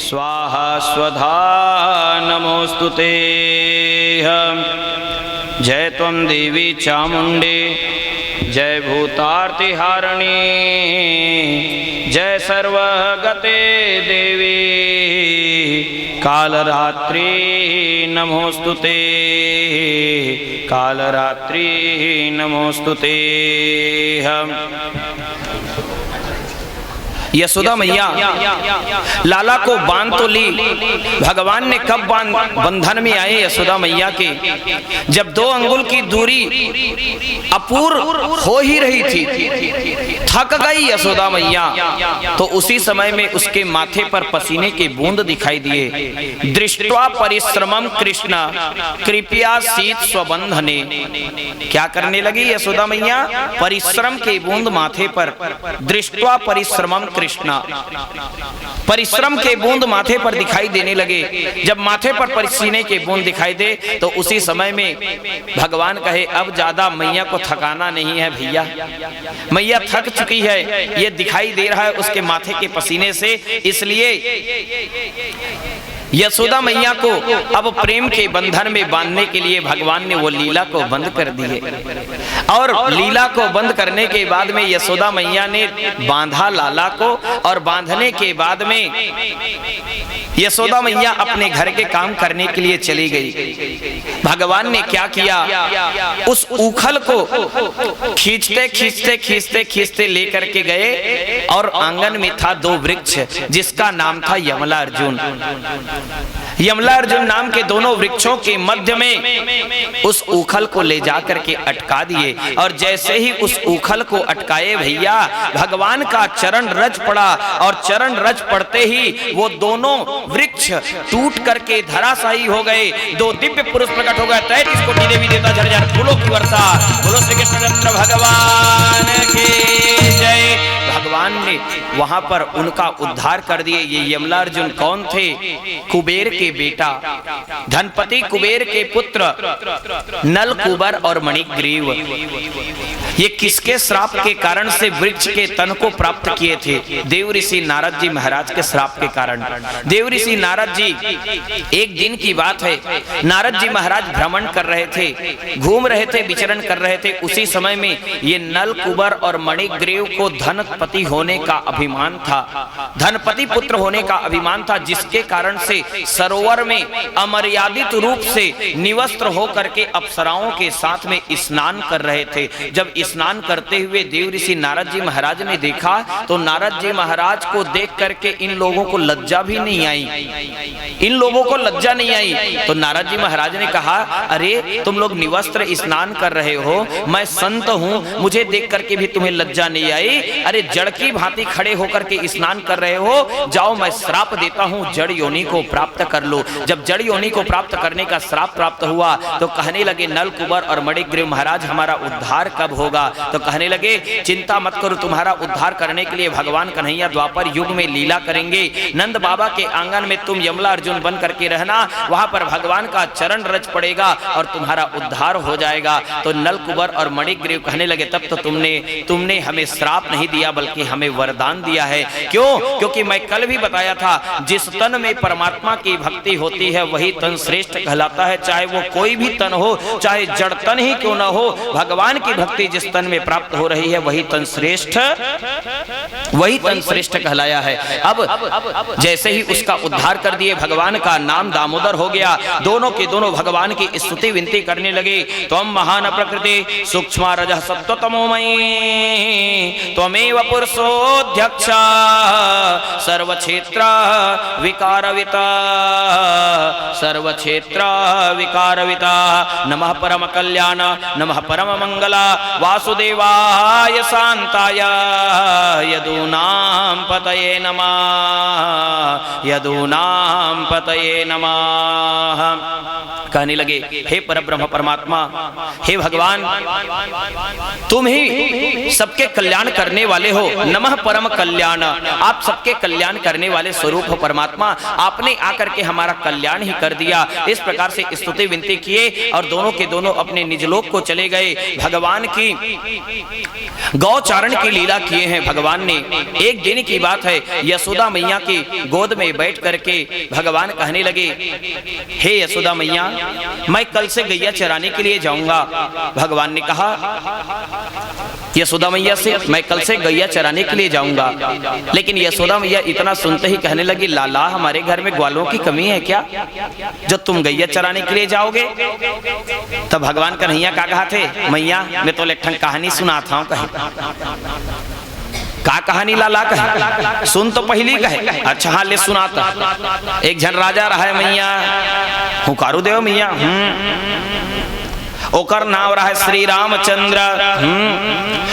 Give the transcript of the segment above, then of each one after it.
स्वाहा स्वधा नमोस्तुते। जय त्वं देवी चामुंडे जय भूतार्तिहारिणी जय सर्वगते देवी कालरात्रि नमोस्तुते कालरात्रि नमोस्तुते। यशोदा मैया लाला को बांध तो ली, भगवान ने कब बंधन में आए यशोदा मैया के, जब 2 अंगुल की दूरी अपूर्व हो ही रही थी, थक गई यशोदा मैया, तो उसी समय में उसके माथे पर पसीने के बूंद दिखाई दिए। दृष्ट्वा परिश्रमम कृष्ण कृपया शीत स्वबंधने। क्या करने लगी यशोदा मैया? परिश्रम के बूंद माथे पर, दृष्ट्वा परिश्रमम कृष्णा, परिश्रम के बूंद माथे पर दिखाई देने लगे। जब माथे पर पसीने के बूंद दिखाई दे तो उसी समय में भगवान कहे अब ज्यादा मैया को थकाना नहीं है भैया, मैया थक चुकी है, ये दिखाई दे रहा है उसके माथे के पसीने से, इसलिए यशोदा मैया को अब प्रेम के बंधन में बांधने के लिए भगवान ने वो लीला को बंद कर दिए। और लीला को बंद करने के बाद में यशोदा मैया ने बांधा लाला को, और बांधने के बाद में यशोदा मैया अपने घर के काम करने के लिए चली गई। भगवान ने क्या किया, उस उखल को खींचते खींचते खींचते खींचते लेकर के गए, और आंगन में था 2 वृक्ष जिसका नाम था यमला अर्जुन। यमला अर्जुन नाम के दोनों वृक्षों के मध्य में उस उखल को ले जाकर के अटका दिए, और जैसे ही उस उखल को अटकाए भैया, भगवान का चरण रज पड़ा, और चरण रज पड़ते ही वो दोनों वृक्ष टूट करके धराशायी हो गए। 2 दिव्य पुरुष प्रकट हो गए। 33 कोटि देवी देवता झरझर फूलों की वर्षा। बोलो श्री कृष्णचंद्र भगवान की जय। भगवान ने वहां पर उनका उद्धार कर दिए। ये यमला अर्जुन कौन थे? कुबेर के बेटा, धनपति कुबेर के पुत्र नल कुबर और मणिग्रीव। ये किसके श्राप के कारण से वृक्ष के तन को प्राप्त किए थे? देव ऋषि नारद जी महाराज के श्राप के कारण। देव ऋषि नारद जी, एक दिन की बात है, नारद जी महाराज भ्रमण कर रहे थे, घूम रहे थे, विचरण कर रहे थे। उसी समय में ये नल कुबर और मणिग्रीव को धनपति होने का अभिमान था, धनपति पुत्र होने का अभिमान था, जिसके कारण से सरोवर में अमर्यादित रूप से निवस्त्र होकर के अप्सराओं के साथ में स्नान कर रहे थे। जब स्नान करते हुए देव ऋषि नारद जी महाराज ने देखा तो नारद जी महाराज को देख करके इन लोगों को लज्जा भी नहीं आई, इन लोगों को लज्जा नहीं आई। तो नारद जी महाराज ने कहा, अरे तुम लोग निवस्त्र स्नान कर रहे हो, मैं संत हूं, मुझे देख करके भी तुम्हें लज्जा नहीं आई? अरे जड़ की भांति खड़े होकर के स्नान कर रहे हो, जाओ मैं श्राप देता हूं, जड़ योनि को प्राप्त कर लो। जब जड़ योनि को प्राप्त करने का श्राप प्राप्त हुआ तो कहने लगे नल कुबर और मणिग्रीव महाराज हमारा उद्धार कब होगा? तो कहने लगे चिंता मत करो, तुम्हारा उद्धार करने के लिए भगवान कन्हैया द्वापर युग में लीला करेंगे। नंद बाबा के आंगन में तुम यमला अर्जुन बन करके रहना, वहां पर भगवान का चरण रज पड़ेगा और तुम्हारा उद्धार हो जाएगा। तो नल कुबर और मणिग्रीव कहने लगे तब तो तुमने हमें श्राप नहीं दिया बल्कि हमें वरदान दिया है। क्यों? क्योंकि मैं कल भी बताया था, जिस तन में परमात्मा की भक्ति होती है वही तन श्रेष्ठ कहलाता है, चाहे वो कोई भी तन हो, चाहे जड़ तन ही क्यों ना हो। भगवान की भक्ति जिस तन में प्राप्त हो रही है वही तन श्रेष्ठ कहलाया है। अब जैसे ही उसका उद्धार कर दिए, भगवान का नाम दामोदर हो गया। दोनों के दोनों भगवान की स्तुति विनती करने लगे। त्वं महान प्रकृति सूक्ष्म रजः सत्त्वतमोमयी त्वमेव पुरुषोऽध्यक्ष सर्वक्षेत्र विकारविता सर्वक्षेत्र विकारविता। नमः परम कल्याण नमः परम मंगला वासुदेवाय शांताय यदूनां पतये नमः यदूनां पतये नमः। कहने लगे, हे परब्रह्म परमात्मा, हे भगवान, तुम ही सबके कल्याण करने वाले हो। नमः परम कल्याण, आप सबके कल्याण करने वाले स्वरूप हो परमात्मा। आपने आकर के हमारा कल्याण ही कर दिया। इस प्रकार से स्तुति विनती किए और दोनों के दोनों अपने निजलोक को चले गए। भगवान की गौचारण की लीला किए हैं भगवान ने। एक दिन की बात है, यशोदा मैया की गोद में बैठ करके भगवान कहने लगे, हे यशोदा मैया, मैं कल से गैया चराने के लिए जाऊंगा। भगवान ने कहा यशोदा मैया से, मैं कल से गैया चराने के लिए जाऊंगा। लेकिन यशोदा मैया इतना सुनते ही कहने लगी, लाला, हमारे घर में ग्वालों की कमी है क्या जो तुम गैया चराने के लिए जाओगे? तब भगवान कन्हैया का कहा थे, मैया मैं तो लेखन कहानी सुनाता हूँ। कहे का कहानी लाला? कहे सुन तो पहली। कहे अच्छा हाँ ले सुनाता। एक जन राजा रहा है मैया, हुकारू देव मैया, ओकर नाम रहा है श्री रामचंद्र।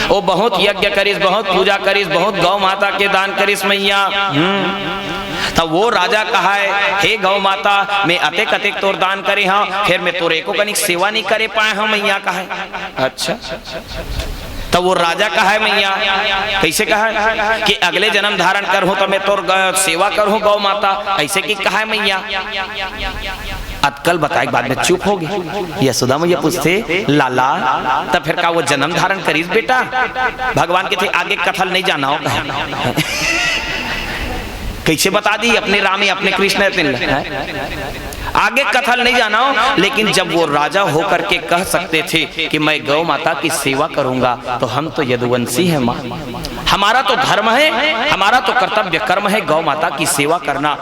वो बहुत यज्ञ करिस, बहुत पूजा करिस, बहुत गौ माता के दान करिस मैया। तब वो राजा कहा है, हे गौ माता, मैं अतेक अतेक तोर दान करे हाँ, फिर मैं तोरे को कनिक सेवा नहीं करे पाए हाँ मैया। कहा अच्छा। तो वो राजा कहा है मैया, कैसे कहा है कि अगले जन्म धारण कर हो तो मैं तोर सेवा कर हूँ गौ माता, ऐसे की कहा है मैया। अतकल बताए बाद में चुप हो गई। यशोदा मैया पूछते, लाला तब फिर का वो जन्म धारण करीस बेटा? भगवान के थे आगे कथल नहीं जाना हो। कैसे बता दी अपने राम अपने कृष्ण आगे कथल नहीं जाना हो। लेकिन जब वो राजा होकर के कह सकते थे कि मैं गौ माता की सेवा करूंगा, तो हम तो यदुवंशी हैं माँ, हमारा तो धर्म है, हमारा तो कर्तव्य कर्म है गौ माता की सेवा करना।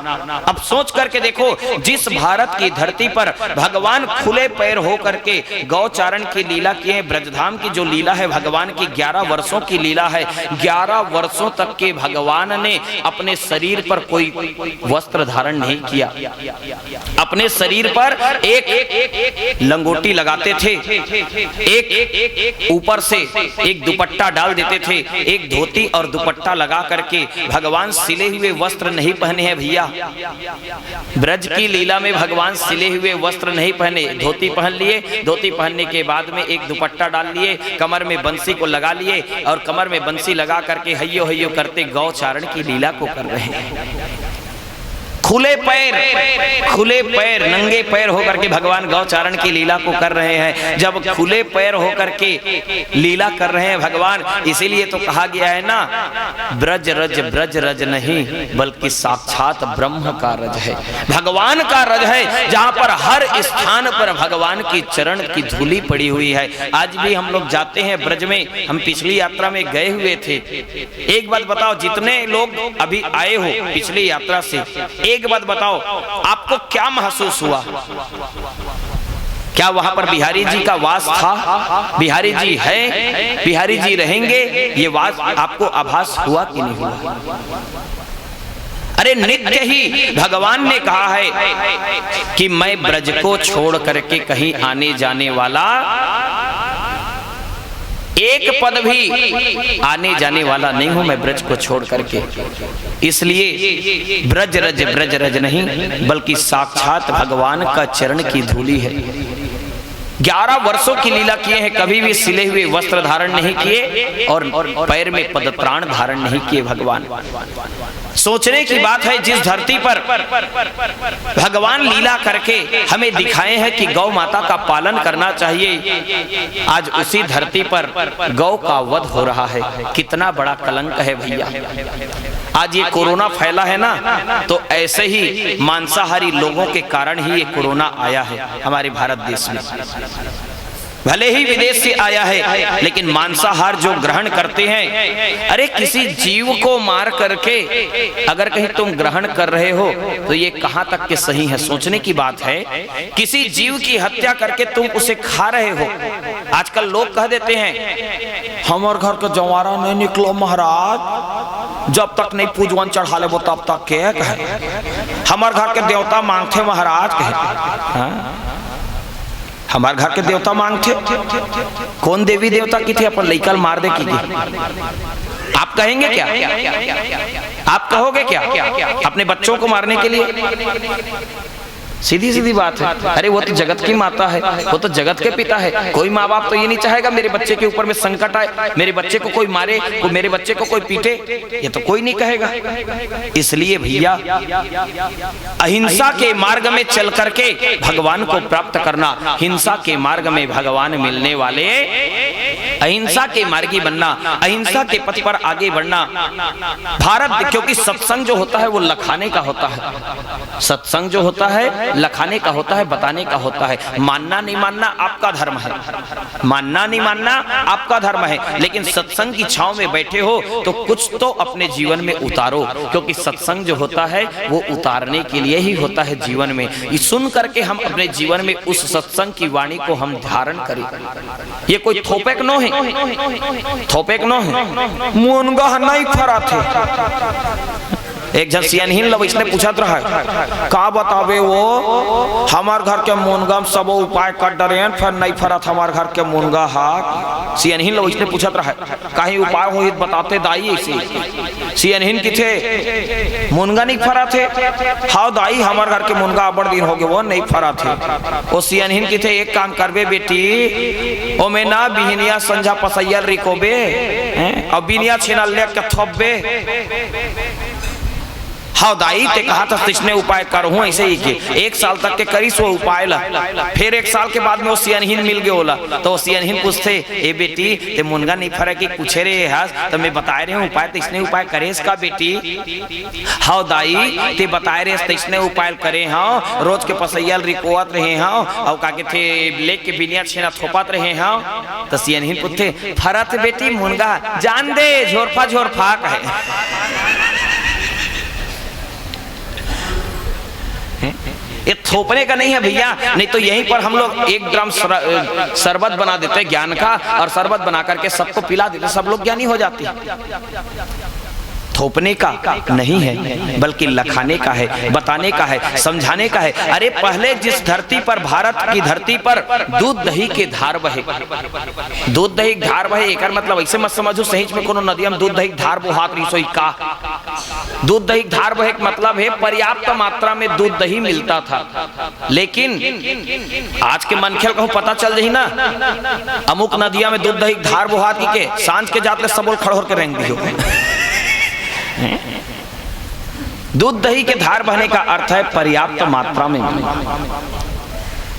अब सोच करके देखो, जिस भारत की धरती पर भगवान खुले पैर हो करके गौचारण की लीला किए, ब्रजधाम की जो लीला है भगवान की 11 वर्षों की लीला है। 11 वर्षों तक के भगवान ने अपने शरीर पर कोई वस्त्र धारण नहीं किया। अपने शरीर पर एक लंगोटी लगाते थे, एक ऊपर से एक दुपट्टा डाल देते थे, एक धोती और दुपट्टा लगा करके भगवान सिले हुए वस्त्र नहीं पहने हैं भैया। ब्रज की लीला में भगवान सिले हुए वस्त्र नहीं पहने, धोती पहन लिए, धोती पहनने के बाद में एक दुपट्टा डाल लिए, कमर में बंसी को लगा लिए और कमर में बंसी लगा करके हయ్యో हయ్యో करते गौचारण की लीला को कर रहे हैं। खुले पैर नंगे पैर होकर के भगवान गौचारण की लीला को कर रहे हैं। जब खुले पैर होकर के लीला कर रहे हैं भगवान, इसीलिए तो कहा गया है ना, ब्रज रज नहीं बल्कि साक्षात ब्रह्म का रज है, भगवान का रज है, जहां पर हर स्थान पर भगवान की चरण की धूली पड़ी हुई है। आज भी हम लोग जाते हैं ब्रज में, हम पिछली यात्रा में गए हुए थे। एक बात बताओ, जितने लोग अभी आए हो पिछली यात्रा से, एक बात बताओ, आपको क्या महसूस हुआ? क्या वहां पर बिहारी जी का वास था? बिहारी जी है, बिहारी जी रहेंगे, ये वास आपको आभास हुआ कि नहीं हुआ? अरे नित्य ही भगवान ने कहा है कि मैं ब्रज को छोड़ करके कहीं आने जाने वाला एक पद भी आने जाने वाला नहीं हूं मैं ब्रज को छोड़ करके। इसलिए ब्रज रज नहीं बल्कि साक्षात भगवान का चरण की धूली है। 11 वर्षों की लीला किए हैं, कभी भी सिले हुए वस्त्र धारण नहीं किए और पैर में पदत्राण धारण नहीं किए भगवान। सोचने की बात है, जिस धरती पर भगवान लीला करके हमें दिखाए हैं कि गौ माता का पालन करना चाहिए, आज उसी धरती पर गौ का वध हो रहा है। कितना बड़ा कलंक है भैया। आज ये कोरोना फैला है ना, तो ऐसे ही मांसाहारी लोगों के कारण ही ये कोरोना आया है हमारे भारत देश में। भले ही विदेश से आया है, लेकिन मांसाहार जो ग्रहण करते हैं, अरे किसी जीव को मार करके अगर कहीं तुम ग्रहण कर रहे हो तो ये कहां तक के सही है? सोचने की बात है। किसी जीव की हत्या करके तुम उसे खा रहे हो। आजकल लोग कह देते हैं, हमारे घर का जवारा नहीं निकलो महाराज, जब तक नहीं पूजवन चढ़ा ले वो तब तक के हमारे घर के देवता मांगते महाराज। हमारे घर के देवता मांगते, कौन देवी देवता की थे? अपन लइकल मार दे की? आप कहेंगे क्या? आप कहोगे क्या अपने बच्चों को मारने के लिए? सीधी सीधी बात है। अरे वो तो जगत की माता है, वो तो जगत के पिता है। कोई माँ बाप तो ये नहीं चाहेगा मेरे बच्चे के ऊपर में संकट आए, मेरे बच्चे को कोई मारे, मेरे बच्चे को कोई पीटे, ये तो कोई नहीं कहेगा। इसलिए भैया अहिंसा के मार्ग में चल करके भगवान को प्राप्त करना, हिंसा के मार्ग में भगवान मिलने वाले, अहिंसा के मार्गी बनना, अहिंसा के पथ पर आगे बढ़ना। भारत, क्योंकि सत्संग जो होता है वो लखाने का होता है, सत्संग जो होता है लखाने का होता है, बताने का होता है। मानना नहीं मानना आपका धर्म है, मानना नहीं मानना आपका धर्म है, लेकिन सत्संग की छांव में बैठे हो तो कुछ तो अपने जीवन में उतारो, क्योंकि सत्संग जो होता है वो उतारने के लिए ही होता है जीवन में। ये सुन करके हम अपने जीवन में उस सत्संग की वाणी को हम धारण करें। ये कोई थोपेक नो है, थोपेक नो है, मुनगा नहीं फरा थे। एक जन सियानहीन लोग इसने पूछत रहा है, का बतावे वो हमार घर के मुनगा सब उपाय कर डरे फिर नहीं फरत हमार घर के मुनगा हाथ। सियानहीन लोग इसने पूछत रहा है, कहीं उपाय हो बताते दाई ऐसे। सियानहीन की थे मुनगा नहीं फरा थे, हाँ दाई हमार घर के मुनगा बड़ दिन हो गए वो नहीं फरा थे। वो सियानहीन की थे, एक काम करबे बेटी, ओ में ना बिहनिया संझा पसैयल रिकोबे और बिनिया छीना ले के थोबे। हाँ दाई ते कहा था इसने उपाय करूँ ऐसे ही के 1 साल तक के करी सो उपाय ला, फिर 1 साल के बाद में वो सियानहीन मिल गए होला, तो वो सियानहीन पूछते, ए बेटी ते मुनगा नहीं फरा की पूछे रे हास, तो मैं बताए रहे हूँ उपाय, तो इसने उपाय करे इसका बेटी। हाँ दाई ते बताए रहे तो इसने उपाय करे, हाँ रोज के पसैयल रिकोवत रहे, हाँ और का के थे लेक के बिनिया छेना थोपत रहे, हाँ तो सियानहीन पूछते, फरत बेटी मुनगा जान दे झोरफा झोरफाक है। ये थोपने का नहीं है भैया, नहीं तो यहीं पर हम लोग 1 ड्रम शरबत बना देते हैं ज्ञान का, और शरबत बना करके सबको पिला देते, सब लोग ज्ञानी हो जाते हैं। थोपने का नहीं है, बल्कि लखाने का है, बताने का है, समझाने का है। अरे पहले जिस धरती पर, भारत की धरती पर दूध दही के धार बहे, दूध दही धार बहे, एक मतलब ऐसे मत समझो सही में कोनो नदिया में दूध दही धार बोहात रही सोई का। दूध दही धार बहे मतलब है पर्याप्त मात्रा में दूध दही मिलता था, लेकिन आज के मनखेल को पता चल जाही ना, अमुक नदिया में दूध दही धार बोहात के सांझ के जाते सबोल खड़ोर के रेंग दियो। दूध दही के धार बहने का अर्थ है पर्याप्त मात्रा में।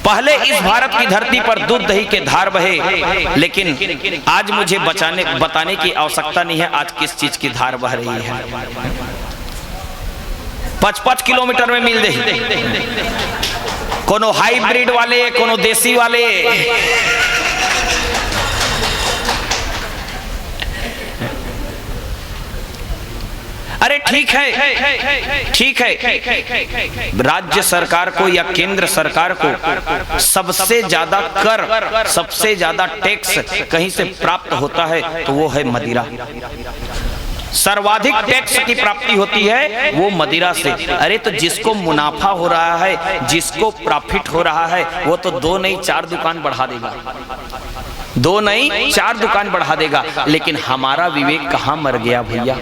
पहले इस भारत की धरती पर दूध दही के धार बहे, लेकिन आज मुझे बताने की आवश्यकता नहीं है आज किस चीज की धार बह रही है। 5-5 किलोमीटर में मिल दे, कोनो हाइब्रिड वाले, कोनो देसी वाले। अरे ठीक है, ठीक है, राज्य सरकार को या केंद्र सरकार को सबसे ज्यादा कर, सबसे ज्यादा टैक्स कहीं से प्राप्त होता है तो वो है मदिरा। सर्वाधिक टैक्स की प्राप्ति होती है वो मदिरा से। अरे तो जिसको मुनाफा हो रहा है, जिसको प्रॉफिट हो रहा है, वो तो 2 नहीं 4 दुकान बढ़ा देगा, 2 नहीं 4 दुकान बढ़ा देगा। लेकिन हमारा विवेक कहाँ मर गया भैया?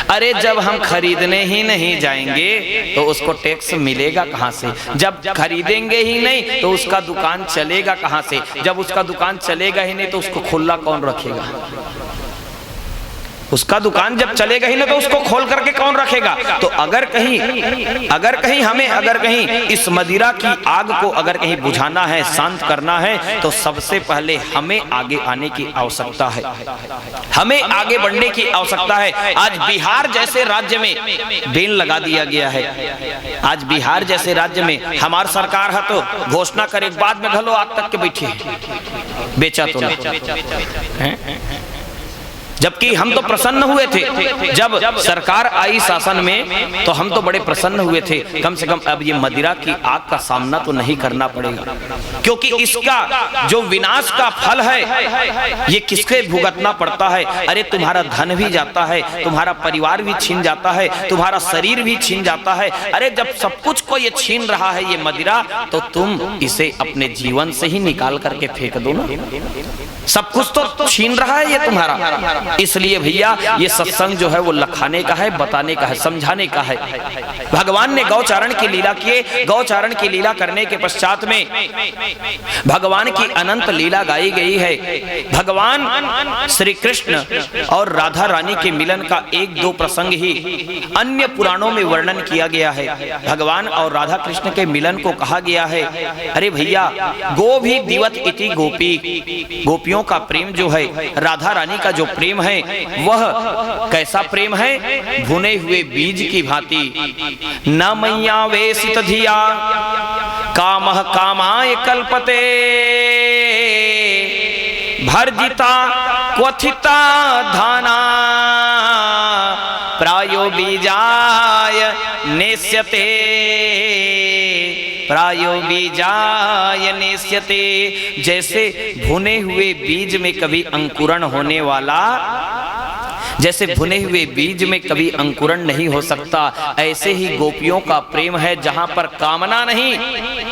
अरे जब हम खरीदने ही नहीं जाएंगे तो उसको टैक्स मिलेगा कहाँ से? जब खरीदेंगे ही नहीं तो उसका दुकान चलेगा कहाँ से? जब उसका दुकान चलेगा ही नहीं तो उसको खुला कौन रखेगा? उसका दुकान जब चलेगा ही ना तो उसको खोल करके कौन रखेगा? तो अगर कहीं हमें इस मदिरा की आग को अगर कहीं बुझाना है, शांत करना है, तो सबसे पहले हमें आगे आने की आवश्यकता है, हमें आगे बढ़ने की आवश्यकता है। आज बिहार जैसे राज्य में बैन लगा दिया गया है। आज बिहार जैसे राज्य में हमारी सरकार है तो घोषणा करे बाद में घलो आज तक के बैठे बेचा तो नहीं। जबकि हम तो प्रसन्न हुए थे जब सरकार आई शासन में, तो हम तो बड़े प्रसन्न हुए थे, कम से कम अब ये मदिरा की आग का सामना तो नहीं करना पड़ेगा, क्योंकि इसका जो विनाश का फल है ये किसके भुगतना पड़ता है? अरे तुम्हारा धन भी जाता है, तुम्हारा परिवार भी छीन जाता है, तुम्हारा शरीर भी छीन जाता है। अरे जब सब कुछ को ये छीन रहा है ये मदिरा, तो तुम इसे अपने जीवन से ही निकाल करके फेंक दो ना। सब कुछ तो छीन रहा है ये तुम्हारा। इसलिए भैया ये सत्संग जो है वो लखाने का है, बताने का है, समझाने का है। भगवान ने गौचारण की लीला किए। गौचारण की लीला करने के पश्चात में भगवान की अनंत लीला गाई गई है। भगवान श्री कृष्ण और राधा रानी के मिलन का एक दो प्रसंग ही अन्य पुराणों में वर्णन किया गया है। भगवान और राधा कृष्ण के मिलन को कहा गया है, अरे भैया गो भी दिवत इति गोपी, गोपियों का प्रेम जो है, राधा रानी का जो प्रेम है वह कैसा प्रेम है? भुने हुए बीज की भांति। न मैया वेसित धिया कामः कामाय कल्पते, भर्जिता क्वथिता धाना प्रायो बीजाय नेस्यते, प्रायो बीजाय नेस्यते। जैसे भुने हुए बीज में कभी अंकुरण होने वाला, जैसे भुने हुए बीज में कभी अंकुरण नहीं हो सकता, ऐसे ही गोपियों का प्रेम है जहां पर कामना नहीं,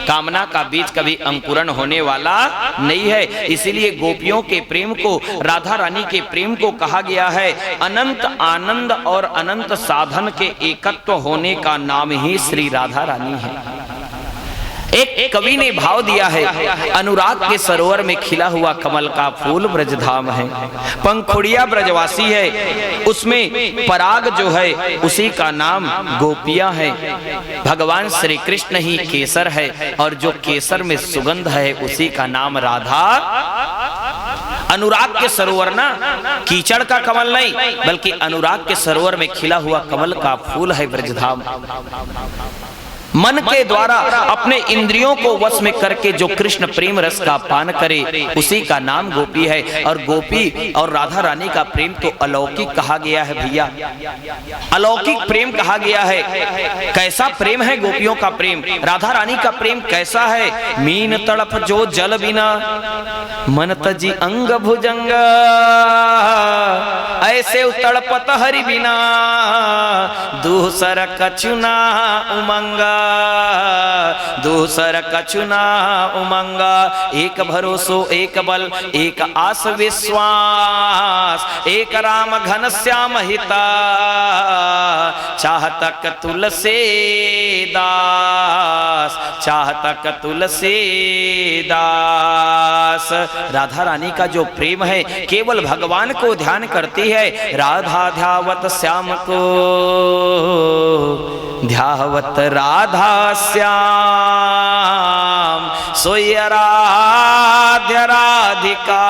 कामना का बीज कभी अंकुरण होने वाला नहीं है। इसीलिए गोपियों के प्रेम को, राधा रानी के प्रेम को कहा गया है अनंत आनंद और अनंत साधन के एकत्व होने का नाम ही श्री राधा रानी है। एक कवि ने भाव दिया है, अनुराग के सरोवर में खिला हुआ कमल का फूल ब्रजधाम है, पंखुड़िया ब्रजवासी है, उसमें पराग जो है उसी का नाम गोपियां है। भगवान श्री कृष्ण ही केसर है और जो केसर में सुगंध है उसी का नाम राधा। अनुराग के सरोवर ना कीचड़ का कमल नहीं, बल्कि अनुराग के सरोवर में खिला हुआ कमल का फूल है ब्रजधाम। मन के द्वारा अपने इंद्रियों को वश में करके जो कृष्ण प्रेम रस का पान करे उसी का नाम गोपी है। और गोपी और राधा रानी का प्रेम तो अलौकिक कहा गया है भैया, अलौकिक प्रेम कहा गया है। कैसा प्रेम है गोपियों का प्रेम, राधा रानी का प्रेम कैसा है? मीन तड़प जो जल बिना मन तजी अंग भुजंग, ऐसे तड़पत हरि बिना दूसर कछुना उमंगा, दूसर कछुना उमंगा। एक भरोसो एक बल एक आस विश्वास, एक राम घन श्याम हिता चाहतक तुलसी दास, चाहतक तुलसी दास। राधा रानी का जो प्रेम है केवल भगवान को ध्यान करती है। राधा ध्यावत श्याम को, ध्यावत राधा श्याम, सोई आराध्य राधिका,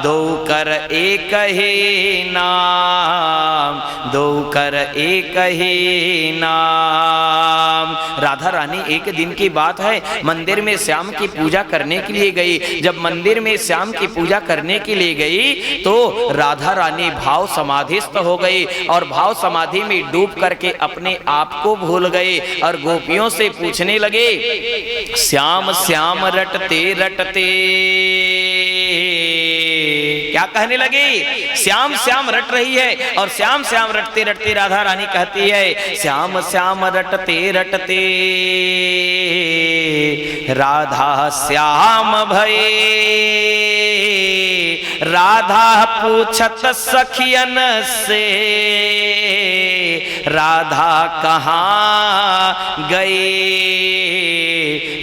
दो कर एक ही नाम, दो कर एक ही नाम। राधा रानी एक दिन की बात है, मंदिर में श्याम की पूजा करने के लिए गई। जब मंदिर में श्याम की पूजा करने के लिए गई तो राधा रानी भाव समाधिस्थ हो गई और भाव समाधि में डूब करके अपने आप को भूल गए और गोपियों से पूछने लगे, श्याम श्याम रटते रटते, क्या कहने लगी? श्याम श्याम रट रही है और श्याम श्याम रटते रटते राधा रानी कहती है, श्याम श्याम रटते रटते राधा श्याम भये, राधा पूछत सखियन से राधा कहाँ गई,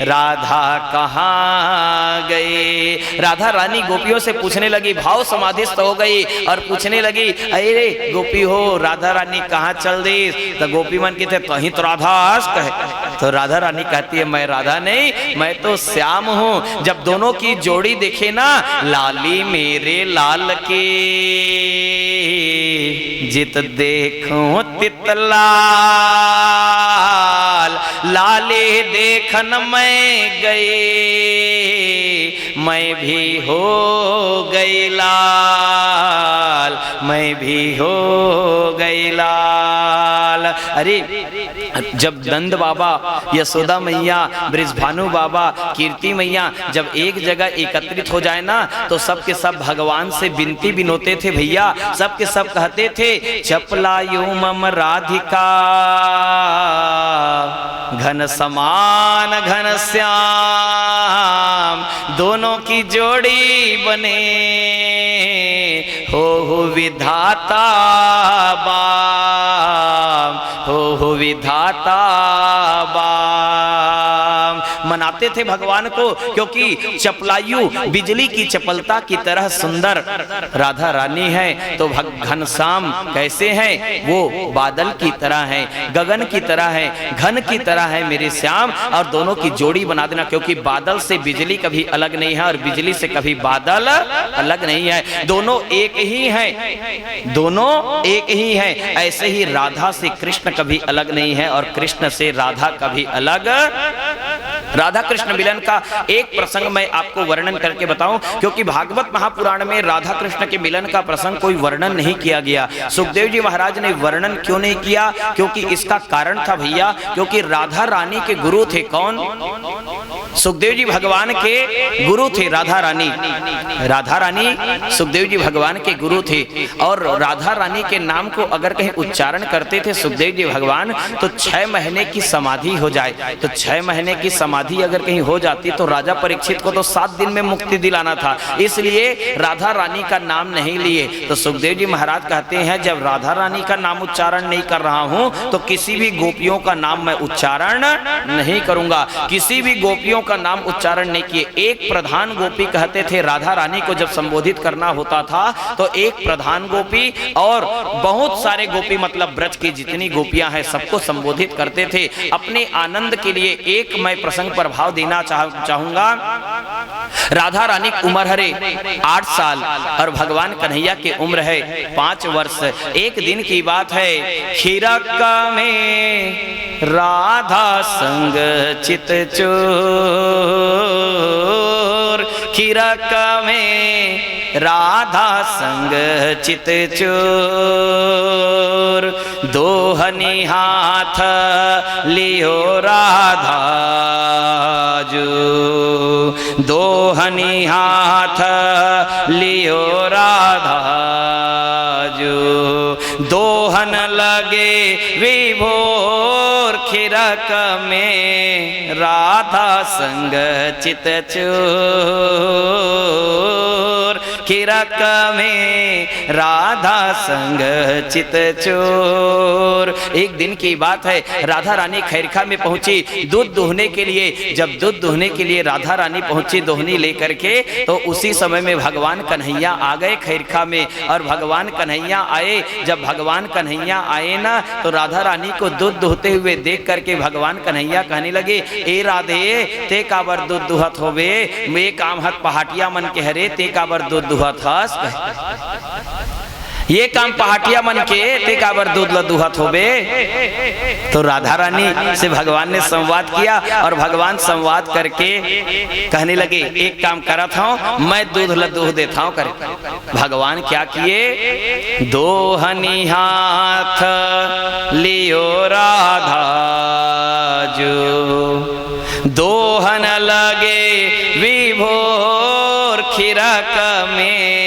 राधा कहाँ गई। राधा रानी गोपियों से पूछने लगी, भाव समाधिस्थ हो गई और पूछने लगी, अरे गोपी हो राधा रानी कहाँ चल दी? तो गोपी मन कहते कहीं तो राधा कहे। तो राधा रानी कहती है, मैं राधा नहीं, मैं तो श्याम हूँ। जब दोनों की जोड़ी देखे ना, लाली मेरे लाल की जित देखूं तित लाल, लाले देखन मैं गई, मैं भी हो गई लाल, मैं भी हो गई लाल। अरे जब नंद बाबा, यशोदा मैया, ब्रिजभानु बाबा, कीर्ति मैया जब एक जगह एकत्रित हो जाए ना तो सब के सब भगवान से विनती बिनोते थे भैया। सब के सब कहते थे, चपलायु मम राधिका घन समान घन श्याम, दोनों की जोड़ी बने, हो विधाता बाम, हो विधाता बाम। मनाते थे भगवान को क्योंकि चपलायु बिजली की चपलता की तरह सुंदर राधा रानी है, तो घनश्याम कैसे हैं? वो बादल की तरह है, गगन की तरह है, घन की तरह है मेरे श्याम, और दोनों की जोड़ी बना देना, क्योंकि बादल से बिजली कभी अलग नहीं है और बिजली से कभी बादल अलग नहीं है, दोनों एक ही हैं, दोनों एक ही हैं। ऐसे ही राधा से कृष्ण कभी अलग नहीं है और कृष्ण से राधा कभी अलग। राधा कृष्ण मिलन का एक प्रसंग मैं आपको वर्णन करके बताऊं, क्योंकि भागवत महापुराण में राधा कृष्ण के मिलन का प्रसंग कोई वर्णन नहीं किया गया। सुखदेव जी महाराज ने वर्णन क्यों नहीं किया? क्योंकि इसका कारण था भैया, क्योंकि राधा रानी के गुरु थे कौन? सुखदेव जी भगवान के गुरु थे राधा रानी। राधा रानी सुखदेव जी भगवान के गुरु थे, और राधा रानी के नाम को अगर कहीं उच्चारण करते थे सुखदेव जी भगवान तो 6 महीने की समाधि हो जाए। तो 6 महीने की समाधि अगर कहीं हो जाती तो राजा परीक्षित को तो 7 दिन में मुक्ति दिलाना था, इसलिए राधा रानी का नाम नहीं लिए। तो सुखदेव जी महाराज कहते हैं जब राधा रानी का नाम उच्चारण नहीं कर रहा हूं तो किसी भी गोपियों का नाम मैं उच्चारण नहीं करूंगा। किसी भी गोपियों का नाम उच्चारण नहीं किए। एक प्रधान गोपी कहते थे राधा रानी को जब संबोधित करना होता था तो एक प्रधान गोपी और बहुत सारे गोपी, मतलब ब्रज की जितनी गोपियां हैं सबको संबोधित करते थे। अपने आनंद के लिए एक मैं प्रसंग पर भाव देना चाहूंगा। राधा रानी की उम्र है 8 साल और भगवान कन्हैया की उम्र है 5 वर्ष। एक दिन की बात है, खीरका में राधा संग चित चोर, खीरका में राधा संग चित चोर, दोहनी हाथ लियो राधा जो, दोहनी हाथ लियो राधा जो, दोहन लगे विभोर खिरक में राधा संग चित चोर, खिरक में राधा संग चित चोर। एक दिन की बात है, राधा रानी खैरखा में पहुंची दूध दुहने के लिए। जब दूध दुहने के लिए राधा रानी पहुंची दोहनी लेकर के, तो उसी समय में भगवान कन्हैया आ गए खैरखा में। और भगवान कन्हैया आए, जब भगवान कन्हैया आए ना तो राधा रानी को दूध दुहते हुए देख करके भगवान कन्हैया कहने लगे, ए राधे ते काबर दूध दुहत होवे, मैं काम हत पहाटिया मन के हरे ते काबर दूध दुहत हस। ये काम पहाटिया मन के ते काबर दूध ल दुहत होबे। तो राधा रानी से भगवान ने संवाद किया और भगवान संवाद करके कहने लगे, एक काम करत हूं मैं दूध ल दूह देता हूं कर। भगवान क्या किए, दोहनी हाथ लियो राधा जो, दोहन लगे विभोर खिरक में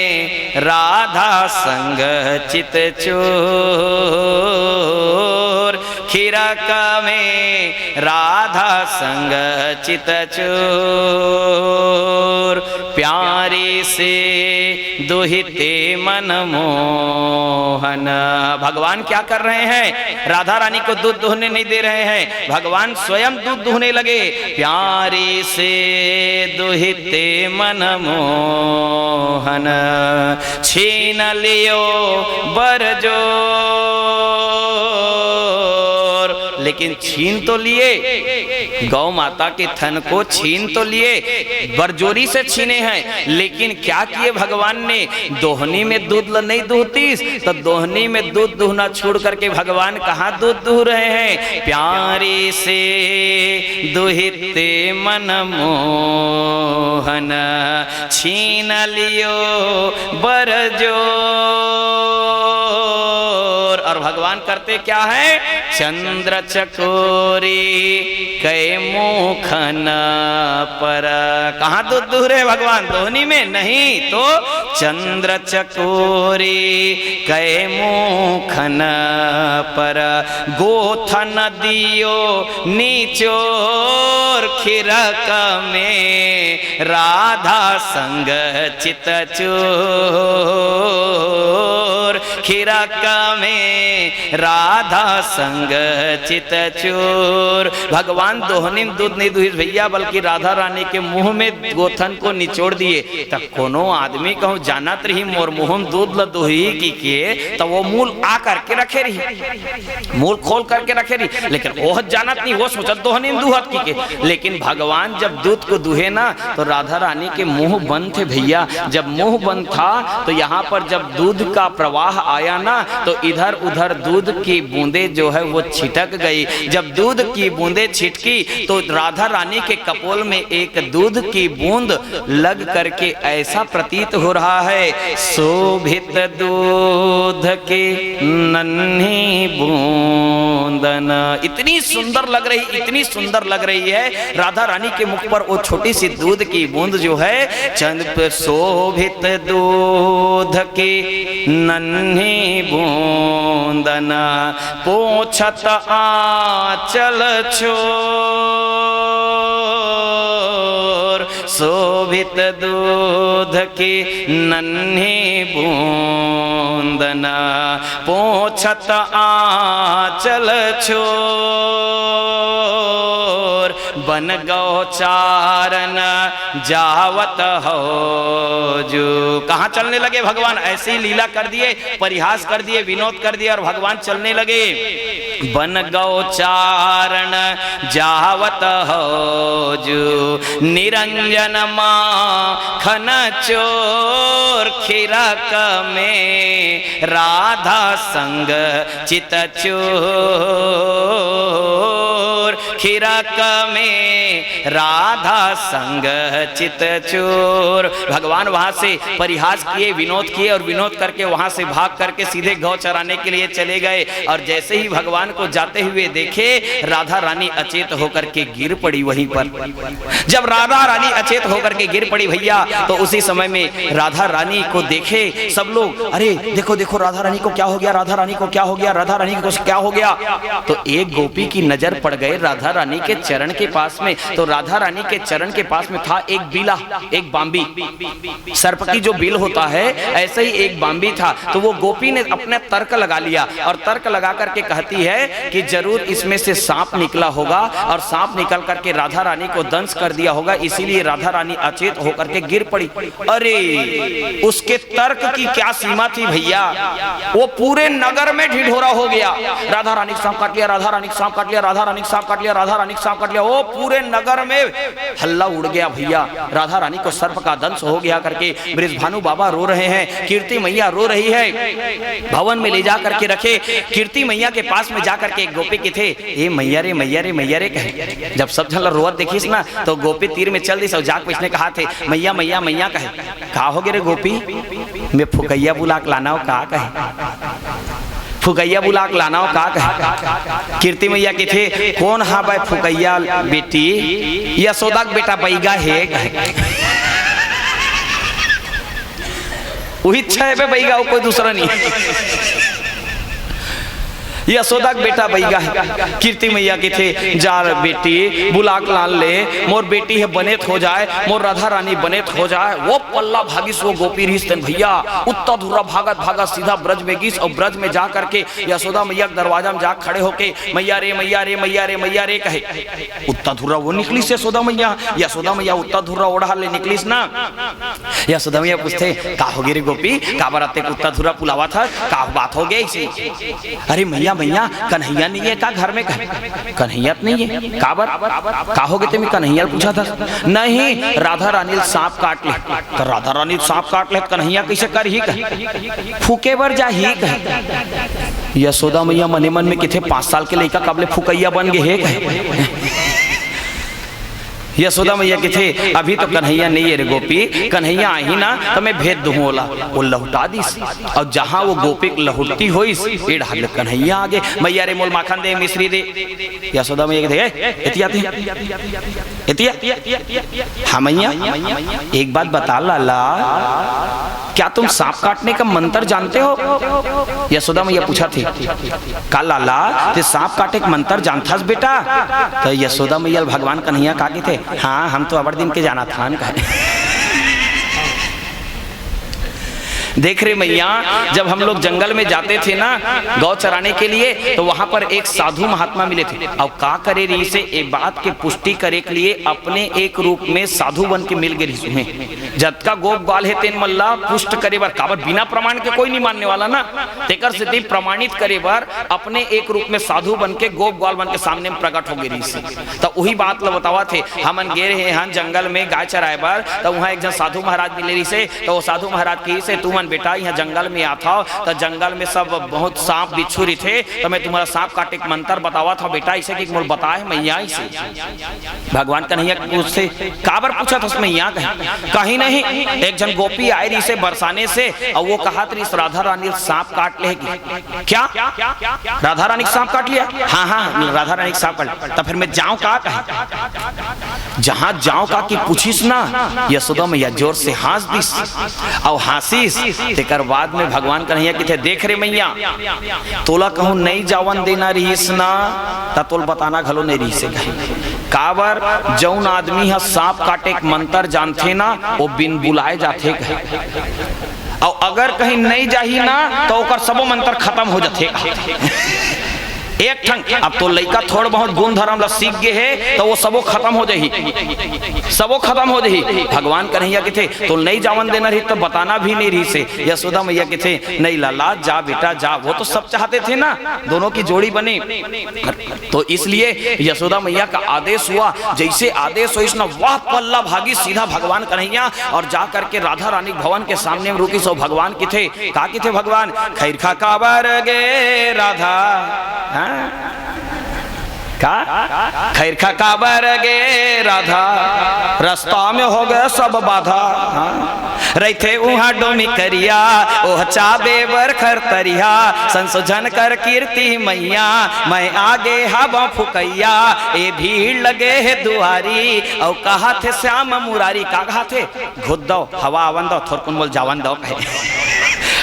राधा संग चित चोर, खिरक में राधा संग चित चोर, प्यारे से दुहिते मन मोहन। भगवान क्या कर रहे हैं, राधा रानी को दूध दुहने नहीं दे रहे हैं, भगवान स्वयं दूध दुहने लगे। प्यारे से दुहिते मन मोहन, छीन लियो बरजोर। लेकिन छीन तो लिए, गौ माता के थन को छीन तो लिए, बरजोरी से छीने हैं, लेकिन क्या किए भगवान ने, दोहनी में दूध नहीं दूहतीस तो दोहनी में दूध दूहना छोड़ करके भगवान कहाँ दूध दूह रहे हैं। प्यारे से दुहिते मन मोहन, छीन लियो बरजोर। और भगवान करते क्या है? चंद्र चकोरी कै मुखन पर। कहाँ दूध दूह रहे भगवान? दोहनी में नहीं तो चंद्र चकोरी कै मुखन पर। गोथन दियो नीचोर खिरक में राधा संग चित चोर। खिरक में राधा संग चित चोर। भगवान दोहनी में दूध नहीं दुही भैया, बल्कि राधा रानी के मुंह में गोथन को निचोड़ दिए। तब कोनो आदमी कहूँ जानत रही मोर मुंह में दूध ल दुही की के, तब वो मूल आ करके रखे रही, मूल खोल करके रखे रही, लेकिन वो जानत नहीं, वो सोचत दोहनी में दूहत की के। लेकिन भगवान जब दूध को दुहे ना तो राधा रानी के मुंह बंद थे भैया। जब मुंह बंद था तो यहाँ पर जब दूध का प्रवाह आया ना तो इधर उधर दूध की बूंदे जो है वो छिटक गई। जब दूध की बूंदे छिटकी तो राधा रानी के कपोल में एक दूध की बूंद लग करके ऐसा प्रतीत हो रहा है, शोभित दूध के नन्ही बूंदन। इतनी सुंदर लग रही, इतनी सुंदर लग रही है राधा रानी के मुख पर वो छोटी सी दूध की बूंद जो है। चंद शोभित दूध के नन्ही बूंदन पोछत आंचल छोर। शोभित दूध के नन्ही बूंदन पोछत आंचल छोर। बन गौचारन जावत हो जो। कहाँ चलने लगे भगवान? ऐसी लीला कर दिए, परिहास कर दिए, विनोद कर दिए और भगवान चलने लगे। बन गौचारण जावत हो जो निरंजन माखन चोर। खिरक में राधा संग चित चोर। खिरक में राधा संग चित चोर। भगवान वहां से परिहास किए, विनोद किए और विनोद करके वहां से भाग करके सीधे गौ चराने के लिए चले गए। और जैसे ही भगवान को जाते हुए देखे राधा रानी अचेत होकर के गिर पड़ी वहीं पर। जब राधा रानी अचेत होकर के गिर पड़ी भैया तो उसी समय में राधा रानी को देखे सब लोग, अरे देखो देखो राधा रानी को क्या हो गया, राधा रानी को क्या हो गया, राधा रानी को क्या हो गया। तो एक गोपी की नजर पड़ गए राधा रानी के चरण के पास में। तो राधा रानी के चरण के पास में था एक बीला, एक बांबी। सर्प की जो बिल होता है ऐसे ही एक बांबी था। तो वो गोपी ने अपना तर्क लगा लिया और तर्क लगा करके कहती है कि जरूर इसमें से सांप निकला होगा और सांप निकल करके राधा रानी को दंश कर दिया होगा, इसीलिए राधा रानी अचेत होकर के गिर पड़ी। अरे उसके तर्क की क्या सीमा थी भैया, वो पूरे नगर में ढिढोरा हो गया। राधा रानी को सांप काट लिया, राधा रानी को सांप काट लिया, राधा रानी को सांप काट लिया, राधा रानी को सांप काट लिया। वो पूरे नगर में हल्ला उड़ गया भैया। राधा रानी को सर्प का दंश हो गया करके बृजभानु बाबा रो रहे हैं, कीर्ति मैया रो रही है। भवन में ले जा करके रखे। कीर्ति मैया के पास में जा करके एक गोपी के थे, ए मैया रे मैया रे मैया रे कहे। जब सब झल रोवत देखिस ना तो गोपी तीर में चल दी। सब जाग पिछने कहा थे मैया मैया मैया कहे। कहा हो गे रे गोपी, मैं फुकैया बुला के लाना हो। कहा कहे फुकैया बुला के लाना हो। का कहे कीर्ति मैया के थे, कौन हा भाई फुकैया बेटी? यशोदा का बेटा बैगा है। वही छह बैगा, कोई दूसरा नहीं। यशोदा का बेटा बैगा है। कीर्ति मैया के थे, जा बेटी बुलाक लाल ले, मोर बेटी है बनेत हो जाए, मोर राधा रानी बनेत हो जाए। वो पल्ला भागिस वो गोपी रिश्तन भैया उत्ता धुरा भागत भागत सीधा ब्रज में गिस और ब्रज में जा करके यशोदा मैया के दरवाजा में जा खड़े होके मैया रे मैया रे मैया रे मैया रे कहे। उत्ता धुरा वो निकली से यशोदा मैया। यशोदा मैया उत्ता धुरा ओढ़ा ले निकलीस ना। यशोदा मैया पूछते का हो गई रे गोपी, का बराते उत्ता धुरा पुलावा था, का बात हो गई इसी? अरे मैया मैया कन्हैया नहीं है का घर में? कन्हैया नहीं है। काबर का हो गए? तुम्हें कन्हैया पूछा था। नहीं, राधा रानी सांप काट ले। तो राधा रानी सांप काट ले कन्हैया कैसे कर ही कहे? फूके बर जा ही कहे। यशोदा मैया मने मन में किथे 5 साल के लड़का कबले फुकैया बन गए है कहे। यशोदा मैया के थे अभी तो कन्हैया नहीं है रे गोपी, कन्हैया आई ना तो मैं भेज दूँ ओला, वो लहुटा दी। और जहाँ वो गोपी लहुटती हो कन्हैया आगे, मैया रे मोल माखन दे मिश्री दे। यशोदा मैया के हाँ मैया एक बात बता लाला, क्या तुम सांप काटने का मंत्र जानते हो? यशोदा मैया पूछा थी का लाला ते सांप काटे का मंत्र जानता बेटा? तो यशोदा मैया भगवान कन्हैया काके थे हाँ हम तो अबर दिन के जाना था देख रहे मैया, जब हम लोग जंगल में जाते थे ना गौ चराने के लिए, तो वहां पर एक साधु महात्मा मिले थे। अब का करे रही से एक बात के पुष्टि करे के लिए अपने एक रूप में साधु बन के मिल गए तुम्हें। जब का गोप ग्वाल है तेन मल्ला पुष्ट करे बार काबर बिना प्रमाण के कोई नहीं मानने वाला ना, तेकर सिद्धि प्रमाणित करे बार अपने एक रूप में साधु बन के गोप ग्वाल बन के सामने में प्रकट हो गए रही से। तो वही बात लो बतावा थे, हमन गे रहे हैं जंगल में गाय चराए बार, तो वहाँ एक जन साधु महाराज मिले रही से। तो वो साधु महाराज की से तुम बेटा यहाँ जंगल में आता हो, तो जंगल में सब बहुत सांप बिच्छू रही थे, तो मैं तुम्हारा सांप काटे का मंत्र बतावा था बेटा, इसे कि मोर बताए मैया इसे। भगवान कन्हैया उससे काबर पूछा था उसमें यहाँ कहीं नहीं, एक जन गोपी आई रही से बरसाने से, और वो कहा थी राधा रानी सांप काट लेगी। क्या राधा रानी सांप काट लिया? हाँ हाँ राधा रानी सांप काट। तो फिर मैं जाऊं का कहे, जहां जाऊं का की पूछिस ना, यशोदा मैया जोर से हंस दिस और हंसीस। तेकर बाद में भगवान कन्हैया के थे देख रे मैया तोला कहूं नहीं जावन देना रहीस ना, ता तोल बताना घलो नहीं रही से काबर जौन आदमी है सांप काटे के मंत्र जानते ना, वो बिन बुलाए जाते और अगर कहीं नहीं जाही ना तो ओकर सबो मंत्र खत्म हो जाते एक ठंग। अब तो लड़का थोड़ बहुत गुण धर्म सीख गए है तो वो सबो खत्म हो जाही, सबो खत्म हो जाही। भगवान कन्हैया के थे तो नहीं जावन देना रही तो बताना भी नहीं रही से। यशोदा मैया के थे नहीं लाला जा बेटा जा, वो तो सब चाहते थे ना दोनों की जोड़ी बने, तो इसलिए यशोदा मैया का आदेश हुआ। जैसे आदेश हो इसने वाह पल्ला भागी सीधा भगवान कन्हैया और जा करके राधा रानी भवन के सामने में रुकी। सो भगवान के थे का के थे भगवान खैर खा काबर गे राधा का खैर खा काबर गे राधा, रास्ता में हो गए सब बाधा। रहते वहाँ डोमी करिया ओह चाबे बर खर तरिया, संशोधन कर कीर्ति मैया मैं आगे हवा फुकैया। ए भीड़ लगे है दुआरी और कहा थे श्याम मुरारी, का कहा थे घुद दो हवा आवन दो थोड़ कुन बोल जावन दो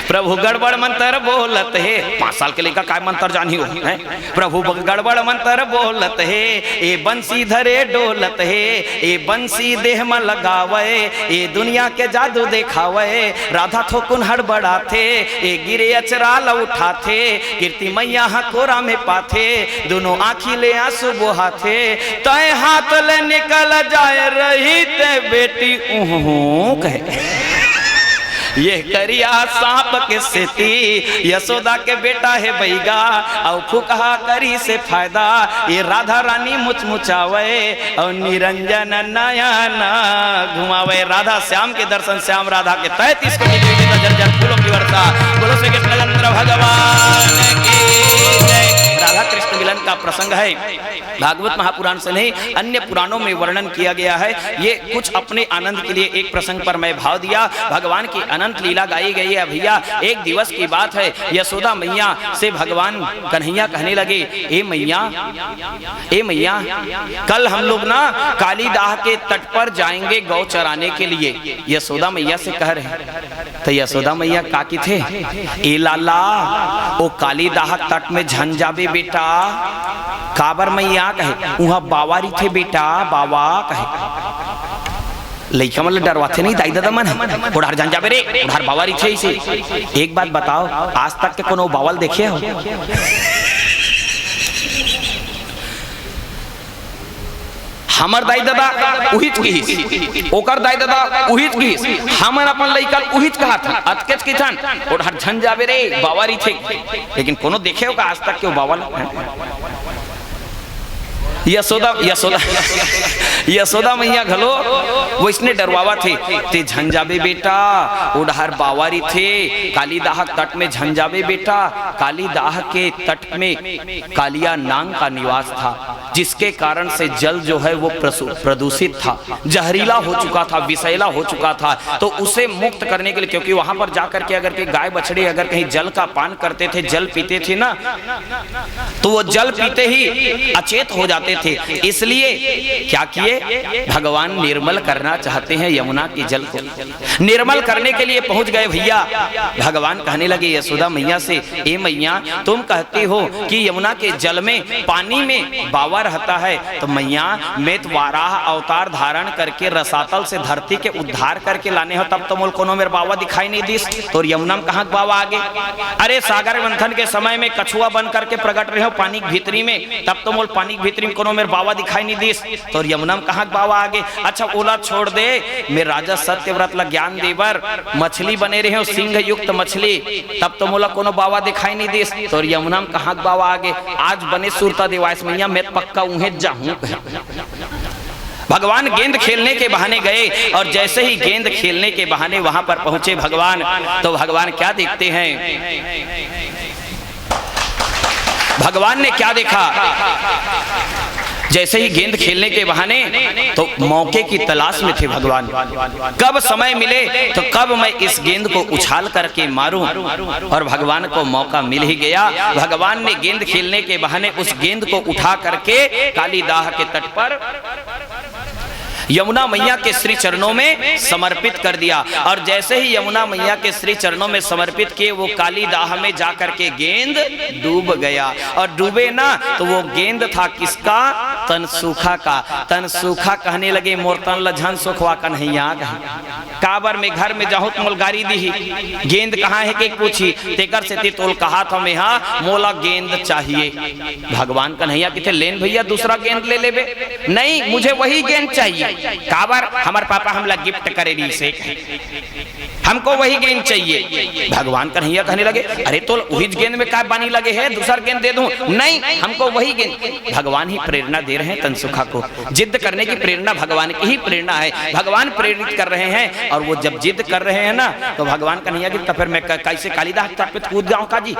प्रभु गड़बड़ मंत्र बोलत है। 5 साल के लेकर काय मंत्र जानी हो है? प्रभु गड़बड़ मंत्र बोलत है, ए बंसी धरे डोलत है, ए बंसी देह में लगावे, ए दुनिया के जादू देखावे। राधा थोकुन हड़बड़ा थे, ए गिरे अचराल उठाथे, कीर्ति मैया कोरा में पाथे, दोनों आँखी ले आंसू बोहाथे। तय हाथ ले निकल जाए रही ते बेटी ऊहू कहे ये करिया सांप के सेती, यशोदा के बेटा है बैगा और फुकहा करी से फायदा। ये राधा रानी मुचमुचावे और निरंजन नयन घुमावे। राधा श्याम के दर्शन श्याम राधा के 33 कोटि देवी जर्जर फूलों की वर्षा। बोलो श्री कृष्ण भगवान की जय। राधा कृष्ण मिलन का प्रसंग है, भागवत महापुराण से नहीं अन्य पुराणों में वर्णन किया गया है। ये कुछ अपने आनंद के लिए एक प्रसंग पर मैं भाव दिया। भगवान की अनंत लीला गाई गई है भैया। एक दिवस की बात है, यशोदा मैया से भगवान कन्हैया कहने लगे ए मैया कल हम लोग ना कालीदाह के तट पर जाएंगे गौ चराने के लिए। यशोदा मैया से कह रहे तो यशोदा मैया काकी थे ए लाला ओ कालीदाह तट में झन जाबे बेटा। काबर मैया कहे वहाँ बावारी थे बेटा, बाबा कहे लइका मतलब डरवाते नहीं दाई दादा मन उड़ार जान जाबे रे उड़ार बावारी थे इसे। एक बात बताओ आज तक के कोनो बावल देखे हो? हमर दाई दादा उहित की ओकर दाई दादा उहित की हमर अपन लइका उहित कहा था अतकेच की थन उड़ार झन जाबे रे बावारी थे, लेकिन कोनो देखे हो का आज तक के बावल? यशोदा यशोदा यशोदा मैया घलो वो इसने डरवावा थे ते झंझाबे बेटा उड़हर बावारी थे कालीदाह तट में झंझाबे बेटा। कालीदाह के तट में कालिया नाग का निवास था, जिसके कारण से जल जो है वो प्रदूषित था, जहरीला हो चुका था, विषैला हो चुका था। तो उसे मुक्त करने के लिए, क्योंकि वहां पर जाकर के अगर के गाय बछड़े अगर कहीं जल का पान करते थे, जल पीते थे ना, तो वो जल पीते ही अचेत हो जाते थे। इसलिए क्या किए, भगवान निर्मल करना चाहते हैं यमुना के जल को। निर्मल करने के लिए पहुंच गए भैया। भगवान कहने लगे यशोदा मैया से, ए मैया तुम कहती हो कि यमुना के जल में पानी में बावा रहता है, तो मैया मैं तो वाराह अवतार धारण करके रसातल से धरती के उद्धार करके लाने हो, तब तो मोल कोनो मेरे बावा दिखाई नहीं दिस, तो यमुना में कहाँ बावा आगे। अरे सागर मंथन के समय में कछुआ बन करके प्रकट रहे हो पानी की भीतरी में, तब तो मोल पानी की भीतरी में कोनो मेरे बावा दिखाई नहीं दिस, तो यमुना में कहाँ बावा आगे। अच्छा ओला छोड़ दे, मेरे राजा सत्यव्रत ला ज्ञान देवर मछली बने रहे हो, सिंह युक्त मछली, तब तो मोला कोनो बावा दिखाई नहीं दिस, तो यमुना में कहाँ बावा आगे। आज बने सुरता देवास मैया मैं पक्का उन्हें जाऊं। भगवान गेंद खेलने के बहाने गए, और जैसे ही गेंद खेलने के बहाने वहां पर पहुंचे भगवान, तो भगवान क्या देखते हैं, भगवान ने क्या देखा, जैसे ही गेंद खेलने के बहाने तो मौके की तलाश में थे भगवान। कब समय मिले तो कब मैं इस गेंद को उछाल करके मारूं, और भगवान को मौका मिल ही गया। भगवान ने गेंद खेलने के बहाने उस गेंद को उठा करके कालीदाह के तट पर यमुना मैया के श्री चरणों में समर्पित कर दिया। और जैसे ही यमुना मैया के श्री चरणों में समर्पित किए, वो कालीदाह में जाकर के गेंद डूब गया। और डूबे ना तो वो गेंद था किसका, तनसुखा का। तनसुखा कहने लगे मोर तन लझन सुखवा कन्हैया काबर में घर में जाहु मोल गारी दी, गेंद कहाँ है के पूछी, तेकर से ते तोल कहा था मैं हाँ मोला गेंद चाहिए। भगवान कन्हैया किथे लेन भैया दूसरा गेंद ले लेबे, नहीं मुझे वही गेंद चाहिए। काबर हमार पापा हमला गिफ्ट करे से, हमको वही गेंद चाहिए। भगवान कन्हैया कहने लगे अरे तो वही गेंद में क्या बानी लगे है, दूसरा गेंद दे दूं, नहीं हमको वही गेंद। भगवान ही प्रेरणा दे रहे हैं तनसुखा को, जिद करने की प्रेरणा भगवान की ही प्रेरणा है, भगवान प्रेरित कर रहे हैं। और वो जब जिद कर रहे हैं ना, तो भगवान कन्हैया की फिर मैं कैसे कालीदाह तट पे कूद जाऊं का जी,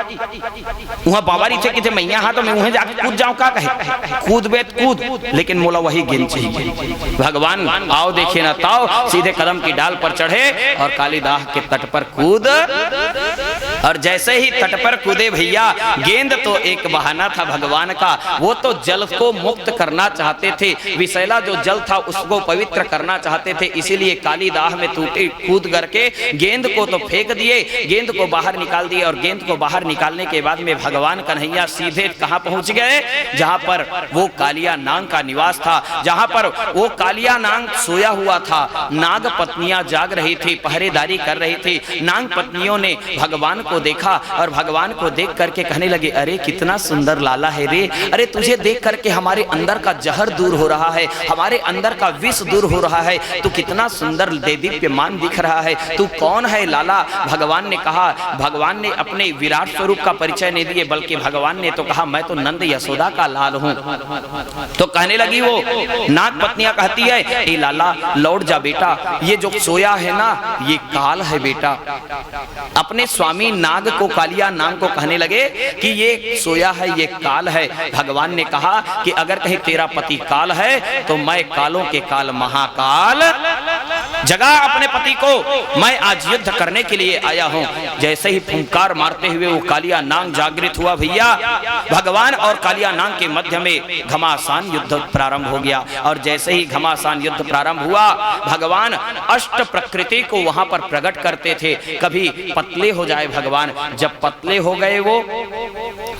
वहां बाबारी थे कि मैया हाँ तो मैं वहीं जाके कूद जाऊं का, कहे कूद बेत कूद, लेकिन मोला वही गेंद चाहिए। भगवान आओ देखिए ना ताओ, सीधे कदम की डाल पर चढ़े और कालीदाह के तट पर कूद, और जैसे ही तट पर कूदे भैया, गेंद तो एक बहाना था भगवान का, वो तो जल को मुक्त करना चाहते थे, विषैला जो जल था उसको पवित्र करना चाहते थे। इसीलिए कालीदाह में टूटे कूद करके गेंद को तो फेंक दिए, गेंद को बाहर निकाल दिए। और गेंद को बाहर निकालने के बाद में भगवान कन्हैया सीधे कहां पहुंच गए, जहां पर वो कालिया नाग का निवास था, जहां पर वो कालिया नाग सोया हुआ था। नाग पत्नियां जाग रही थी, पहरेदारी कर रही थी। नाग पत्नियों ने भगवान को देखा और भगवान को देख करके कहने लगे अरे कितना सुंदर लाला है रे, अरे तुझे देख करके हमारे अंदर का जहर दूर हो रहा है, हमारे अंदर का विष दूर हो रहा है, तू कितना सुंदर देदीप्यमान दिख रहा है, तू कौन है लाला। भगवान ने कहा, भगवान ने अपने विराट स्वरूप का परिचय नहीं दिए, बल्कि भगवान ने तो कहा मैं तो नंद यशोदा का लाल हूँ। तो कहने लगी वो नाग पत्नियां कहती है ए लाला लौट जा बेटा, ये जो सोया है ना ये काल है बेटा। अपने स्वामी नाग को, कालिया नाग को कहने लगे कि ये सोया है, ये काल है। भगवान ने कहा कि अगर कहीं तेरा पति काल है तो मैं कालों के काल महाकाल जगा अपने पति को, मैं आज युद्ध करने के लिए आया हूं। जैसे ही फुंकार मारते हुए वो कालिया नाग जागृत हुआ भैया, भगवान और कालिया नाग के मध्य में घमासान युद्ध प्रारंभ हो गया। और जैसे ही घमासान युद्ध प्रारंभ हुआ, भगवान अष्ट प्रकृति को वहां पर प्रकट करते थे। कभी पतले हो जाए भगवान, जब पतले हो गए वो,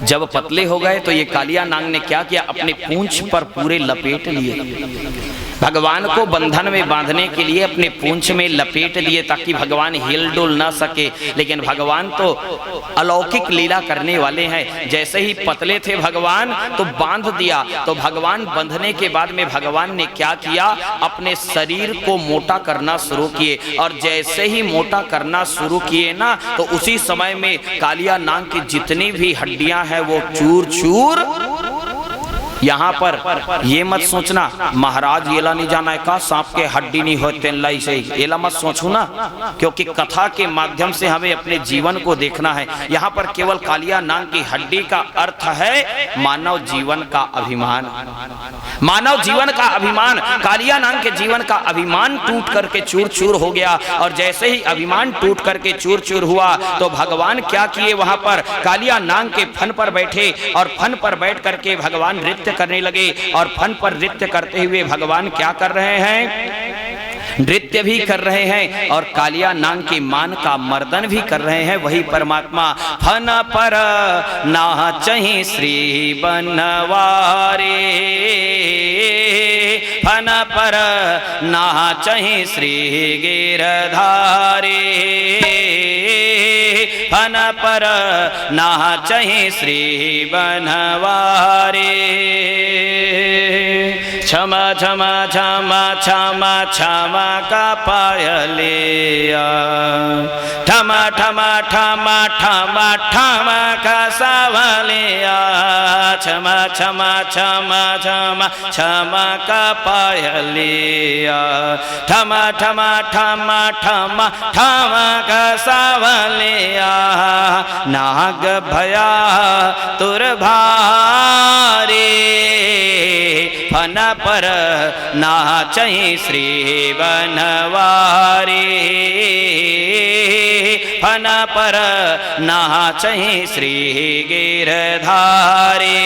जब पतले हो गए तो ये कालिया नाग ने क्या किया, अपने पूंछ पर पूरे लपेट लिए। भगवान को बंधन में बांधने के लिए अपने पूंछ में लपेट लिए ताकि भगवान हिल डुल ना सके। लेकिन भगवान तो अलौकिक लीला करने वाले हैं, जैसे ही पतले थे भगवान तो बांध दिया। तो भगवान बंधने के बाद में भगवान ने क्या किया, अपने शरीर को मोटा करना शुरू किए। और जैसे ही मोटा करना शुरू किए ना, तो उसी समय में कालिया नाग की जितनी भी हड्डियां हैं वो चूर चूर यहाँ पर ये मत सोचना महाराज येला नहीं जाना है का सांप के हड्डी नहीं होते लाई से येला मत सोचू ना, क्योंकि कथा के माध्यम से हमें अपने जीवन को देखना है। यहाँ पर केवल कालिया नाग की हड्डी का अर्थ है मानव जीवन का अभिमान, मानव जीवन का अभिमान। कालिया नाग के जीवन का अभिमान टूट करके चूर चूर हो गया, और जैसे ही अभिमान टूट करके चूर चूर हुआ तो भगवान क्या किए, वहां पर कालिया नाग के फन पर बैठे और फन पर बैठ करके भगवान नृत्य करने लगे। और फन पर नृत्य करते हुए भगवान क्या कर रहे हैं, नृत्य भी कर रहे हैं और कालिया नाग के मान का मर्दन भी कर रहे हैं। वही परमात्मा फन पर नाचहि श्री बनवारे, फन पर नाचहि श्री गिरधारे, फन पर नाचहि श्री बनवारे। क्षमा क्षमा क्षमा क्षमा क्षमा का पायलिया, ठमा ठमा ठमा ठमा ठमा का सावलिया, क्षमा क्षमा क्षमा क्षमा क्षमा का पायलिया, ठमा ठमा ठमा ठमा ठमा का सावलिया। नाग भया तुर भारी, फन पर नाचहि श्री बनवारी, फन पर नाचहि श्री गिरधारी।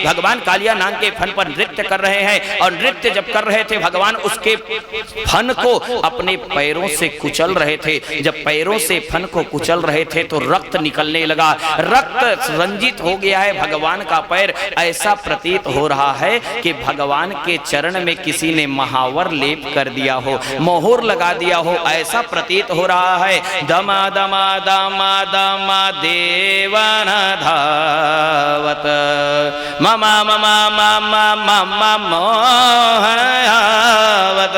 भगवान कालिया नाग के फन पर नृत्य कर रहे हैं, और नृत्य जब कर रहे थे भगवान उसके फन को अपने पैरों से कुचल रहे थे। जब पैरों से फन को कुचल रहे थे तो रक्त निकलने लगा, रक्त रंजित हो गया है भगवान का पैर। ऐसा प्रतीत हो रहा है कि भगवान के चरण में किसी ने महावर लेप कर दिया हो, मोहर लगा दिया हो, ऐसा प्रतीत हो रहा है। दमा दमा दमा दमा देवन धावत, mama mama mama mama Mohan आवत,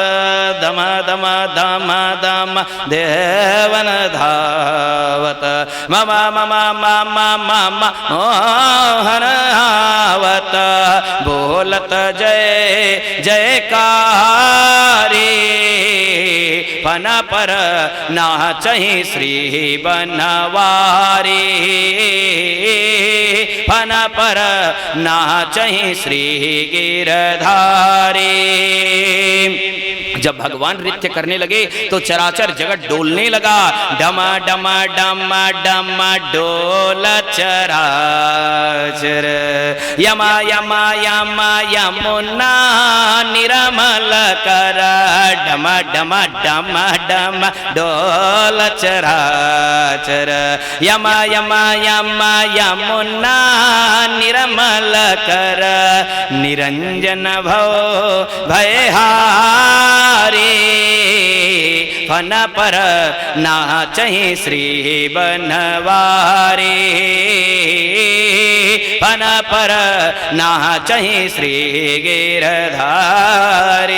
दमा दमा दमा दमा देवन धावत, mama mama mama mama Mohan आवत। बोलत जय जयकारी, फन पर नाचहि श्री बनवारी, फन पर नाचहि श्री गिरधारी। जब भगवान नृत्य करने लगे तो चराचर जगत डोलने लगा। डमा डमा डमा डमा डोल चराचर, यमा यमा यमा यमुना निरमल कर, डमा डमा डमा डमा डोल चराचर, यमा यमा यमा यमुना निरमल कर, निरंजन भव भयहारी, फन पर नाचहि श्री बनवारी, फन पर नाचहि श्री गिरधारी।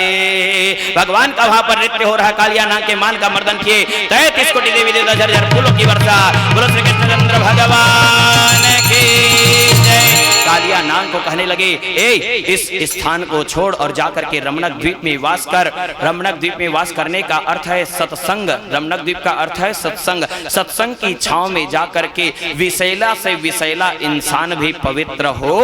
भगवान का वहां पर नृत्य हो रहा, कालिया नाग के मान का मर्दन किए। 33 कोटि देवी देवता झरझर फूलों की वर्षा। बोलो श्री कृष्णचंद्र भगवान की जय। कालिया नाग को कहने लगे, ए इस स्थान को छोड़ और जाकर के रमणक द्वीप में वास कर। रमणक द्वीप में वास करने का अर्थ है सत्संग। रमणक द्वीप का अर्थ है सत्संग। सत्संग की छांव में जाकर के विषैला से विषैला इंसान भी पवित्र हो,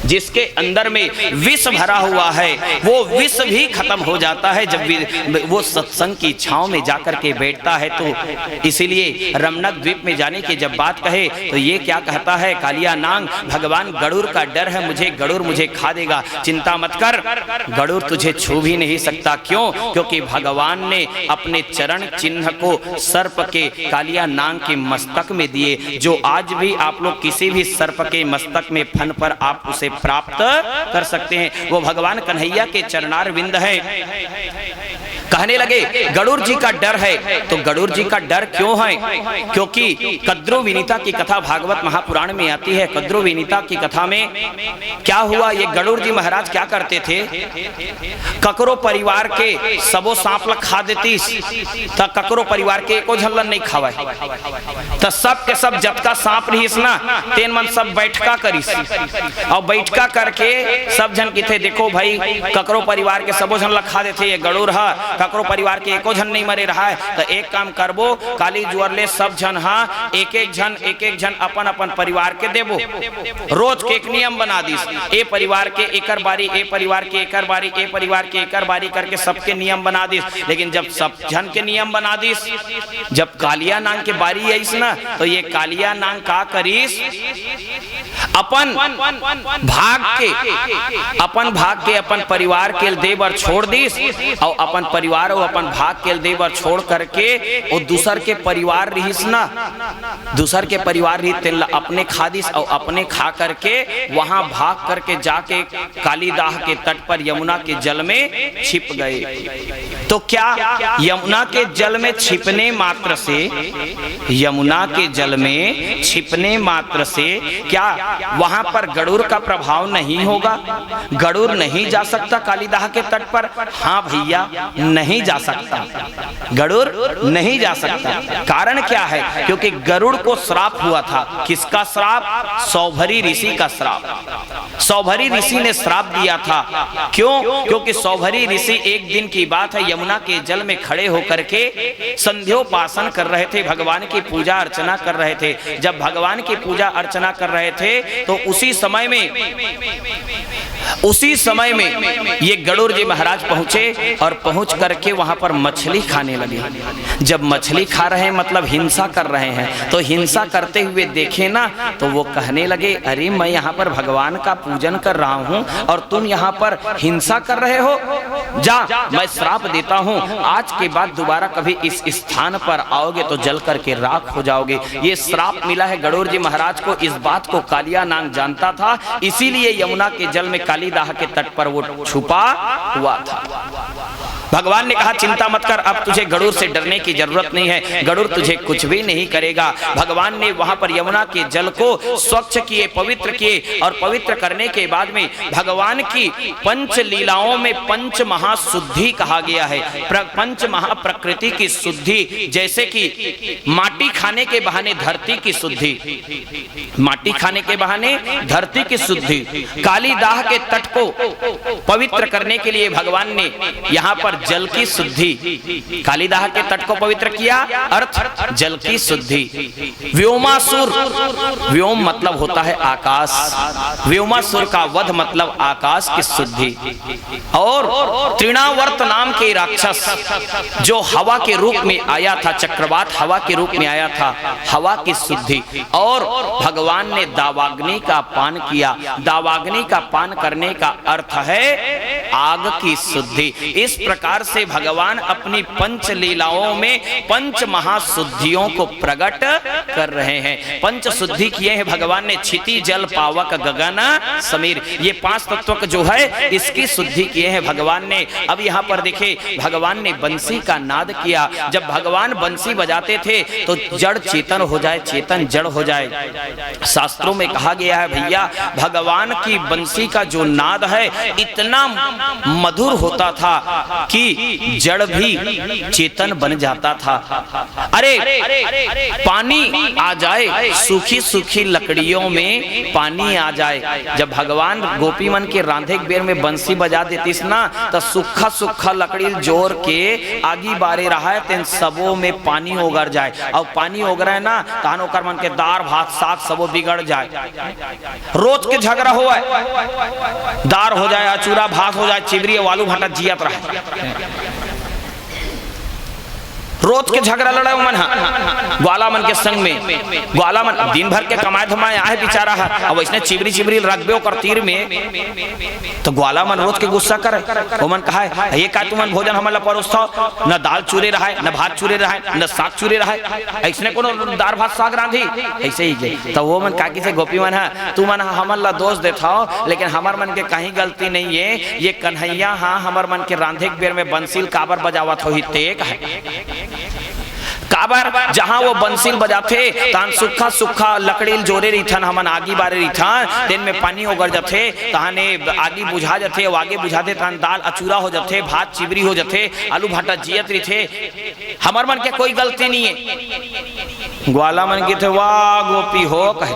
जिसके अंदर में विष भरा हुआ है वो विष भी खत्म हो जाता है जब वो सत्संग की छांव में जाकर के बैठता है। तो इसीलिए रमणक द्वीप में जाने की जब बात कहे तो ये क्या कहता है कालिया नाग, भगवान गरुड़ का डर है मुझे, गरुड़ मुझे खा देगा, चिंता मत कर, गरुड़ तुझे छू भी नहीं सकता। क्यों? क्योंकि भगवान ने अपने चरण चिन्ह को सर्प के कालिया नाग के मस्तक में दिए, जो आज भी आप लोग किसी भी सर्प के मस्तक में फन पर आप उसे प्राप्त कर सकते हैं। वो भगवान कन्हैया के चरणार विंद है। कहने लगे गरुड़ जी का डर है। तो गरुड़ जी का डर क्यों है? क्योंकि कद्रु विनीता की कथा भागवत महापुराण में आती है। कद्रु विनीता की कथा में क्या हुआ, ये गरुड़ जी महाराज क्या करते थे, ककरो परिवार के सबो सांप लग खा देती, तो ककरो परिवार के एको झल्लन नहीं खावा, तो सब के सब जब का सांप रहीस ना तेन मन सब बैठका करीस, और बैठका करके सब जन की थे देखो भाई ककरो परिवार के सबो झन लग खा देते, ये गरुड़ है, ककरो परिवार के एको झन नहीं मरे रहा है, तो एक काम करबो काली जुअर ले सब झन हा एक एक झन अपन अपन परिवार के देबो, रोज के एक नियम बना दीस, ए परिवार के एकर बारी, ए परिवार के एकर बारी, ए परिवार के एकर बारी करके सबके नियम बना दीस। लेकिन जब सब झन के नियम बना दीस, जब कालिया नांग के बारी आईस ना, तो ये कालिया नांग का करीस, अपन भाग के अपन परिवार के देवर छोड़ दीस, और अपन परिवार और अपन भाग के देवर छोड़ करके और दूसर के परिवार रहीस ना, दूसर के परिवार रही तेल अपने खा दीस, और अपने खा करके वहां भाग करके जाके कालीदाह के तट पर यमुना के जल में छिप गए। तो क्या यमुना के जल में छिपने मात्र से, यमुना के जल में छिपने मात्र से क्या वहां पर गरुड़ का प्रभाव नहीं होगा? गरुड़ नहीं जा सकता कालीदाह के तट पर? हाँ भैया, नहीं जा सकता, गरुड़ नहीं जा सकता। कारण क्या है? क्योंकि गरुड़ को श्राप हुआ था। किसका श्राप? सौभरी ऋषि का श्राप। सौभरी ऋषि ने श्राप दिया था। क्यों? क्योंकि सौभरी ऋषि एक दिन की बात है, यमुना के जल में खड़े होकर के संध्योपासन कर रहे थे, भगवान की पूजा अर्चना कर रहे थे। जब भगवान की पूजा अर्चना कर रहे थे तो उसी समय में ये गरुड़ जी महाराज पहुंचे, और पहुंच करके वहां पर मछली खाने लगे। जब मछली खा रहे हैं मतलब हिंसा कर रहे हैं, तो हिंसा करते हुए देखे ना, तो वो कहने लगे अरे मैं यहाँ पर भगवान का पूजन कर रहा हूँ और तुम यहाँ पर हिंसा कर रहे हो, जा मैं श्राप देता हूँ, आज के बाद दोबारा कभी इस स्थान पर आओगे तो जल करके राख हो जाओगे। ये श्राप मिला है गरुड़ जी महाराज को। इस बात को कालिया नांग जानता था, इसीलिए यमुना के जल में कालीदाह के तट पर वो छुपा हुआ था। भगवान ने कहा चिंता मत कर, अब तुझे गरुड़ से डरने की जरूरत नहीं है, गरुड़ तुझे कुछ भी नहीं करेगा। भगवान ने वहां पर यमुना के जल को स्वच्छ किए, पवित्र किए, और पवित्र करने के बाद में भगवान की पंच लीलाओं में पंच महाशुद्धि कहा गया है। पंच महाप्रकृति की शुद्धि, जैसे कि माटी खाने के बहाने धरती की शुद्धि, माटी खाने के बहाने धरती की शुद्धि, कालीदाह के तट को पवित्र करने के लिए भगवान ने यहाँ पर जल की शुद्धि, कालीदाह के तट को पवित्र किया, अर्थ जल की शुद्धि। व्योमासुर, व्योम मतलब होता है आकाश, व्योमासुर का वध मतलब आकाश की शुद्धि। और तृणावर्त नाम के राक्षस जो हवा के रूप में आया था, चक्रवात हवा के रूप में आया था, हवा की शुद्धि। और भगवान ने दावाग्नि का पान किया। दावाग्नि का पान करने का अर्थ है आग की शुद्धि। इस प्रकार से भगवान अपनी पंच लीलाओं में पंच महाशुद्धियों को प्रकट कर रहे हैं। पंच शुद्धि किए हैं भगवान ने, क्षिति जल पावक गगन समीर, ये पांच तत्व जो है इसकी शुद्धि किए हैं भगवान ने। अब यहाँ पर देखे भगवान ने बंसी का नाद किया। जब भगवान बंसी बजाते थे तो जड़ चेतन हो जाए, चेतन जड़ हो जाए। शास्त्रों में कहा गया है भैया भगवान की बंसी का जो नाद है इतना मधुर होता था कि जड़ भी चेतन बन जाता था। अरे पानी आ जाए, सूखी सूखी लकड़ियों में पानी आ जाए। जब भगवान गोपी मन के रांधे बेर में बंसी बजा देतीस ना, तो सूखा सूखा लकड़ी जोर के आगी बारे रहा है, तेन सबों में पानी ओगर जाए। और पानी ओगर है ना, तान ओकर मन के दार भात साग सबो बिगड़ जाए। रोज के झगड़ा हो दार हो जाए, अचूरा भात हो जाए, चिबरी आलू भाटा जियत रहे। रोज के झगड़ा लड़ा मन ग्वाला मन के संग में। ग्वाला मन दिन भर के कमाए धमाए आए बेचारा है, अब इसने चिबरी चिबरी रखबे कर तीर में, तो ग्वाला मन रोज के गुस्सा करे। वो मन कहा है ये का तुमन भोजन हमला परोसता, न दाल चूरे रहा है, न भात चूरे रहा है, न साग चूरे रहा है, ऐसने कोनो दाल भात साग रांधी ऐसे ही गई। तो वो मन काकी से गोपी मन है तू मन हमन ला दोष देता हो, लेकिन हमार मन के कहीं गलती नहीं है। ये कन्हैया हाँ हमार मन के रांधे के बेर में बंसील काबर बजावत हो ही तेक है। काबर जहां वो बंसील बजाते तान सुखा सुखा लकड़ी जोरे रहीथन, हमन आगी बारे रहीथन, दिन में पानी ओगर जाते ताने आगी बुझा जाते, आगे बुझाते तान दाल अचूरा हो जाते, भात चिबरी हो जाते, आलू भाटा जियत रहीथे। हमार मन के कोई गलती नहीं है। ग्वाला मन के थे वाह गोपी हो कहे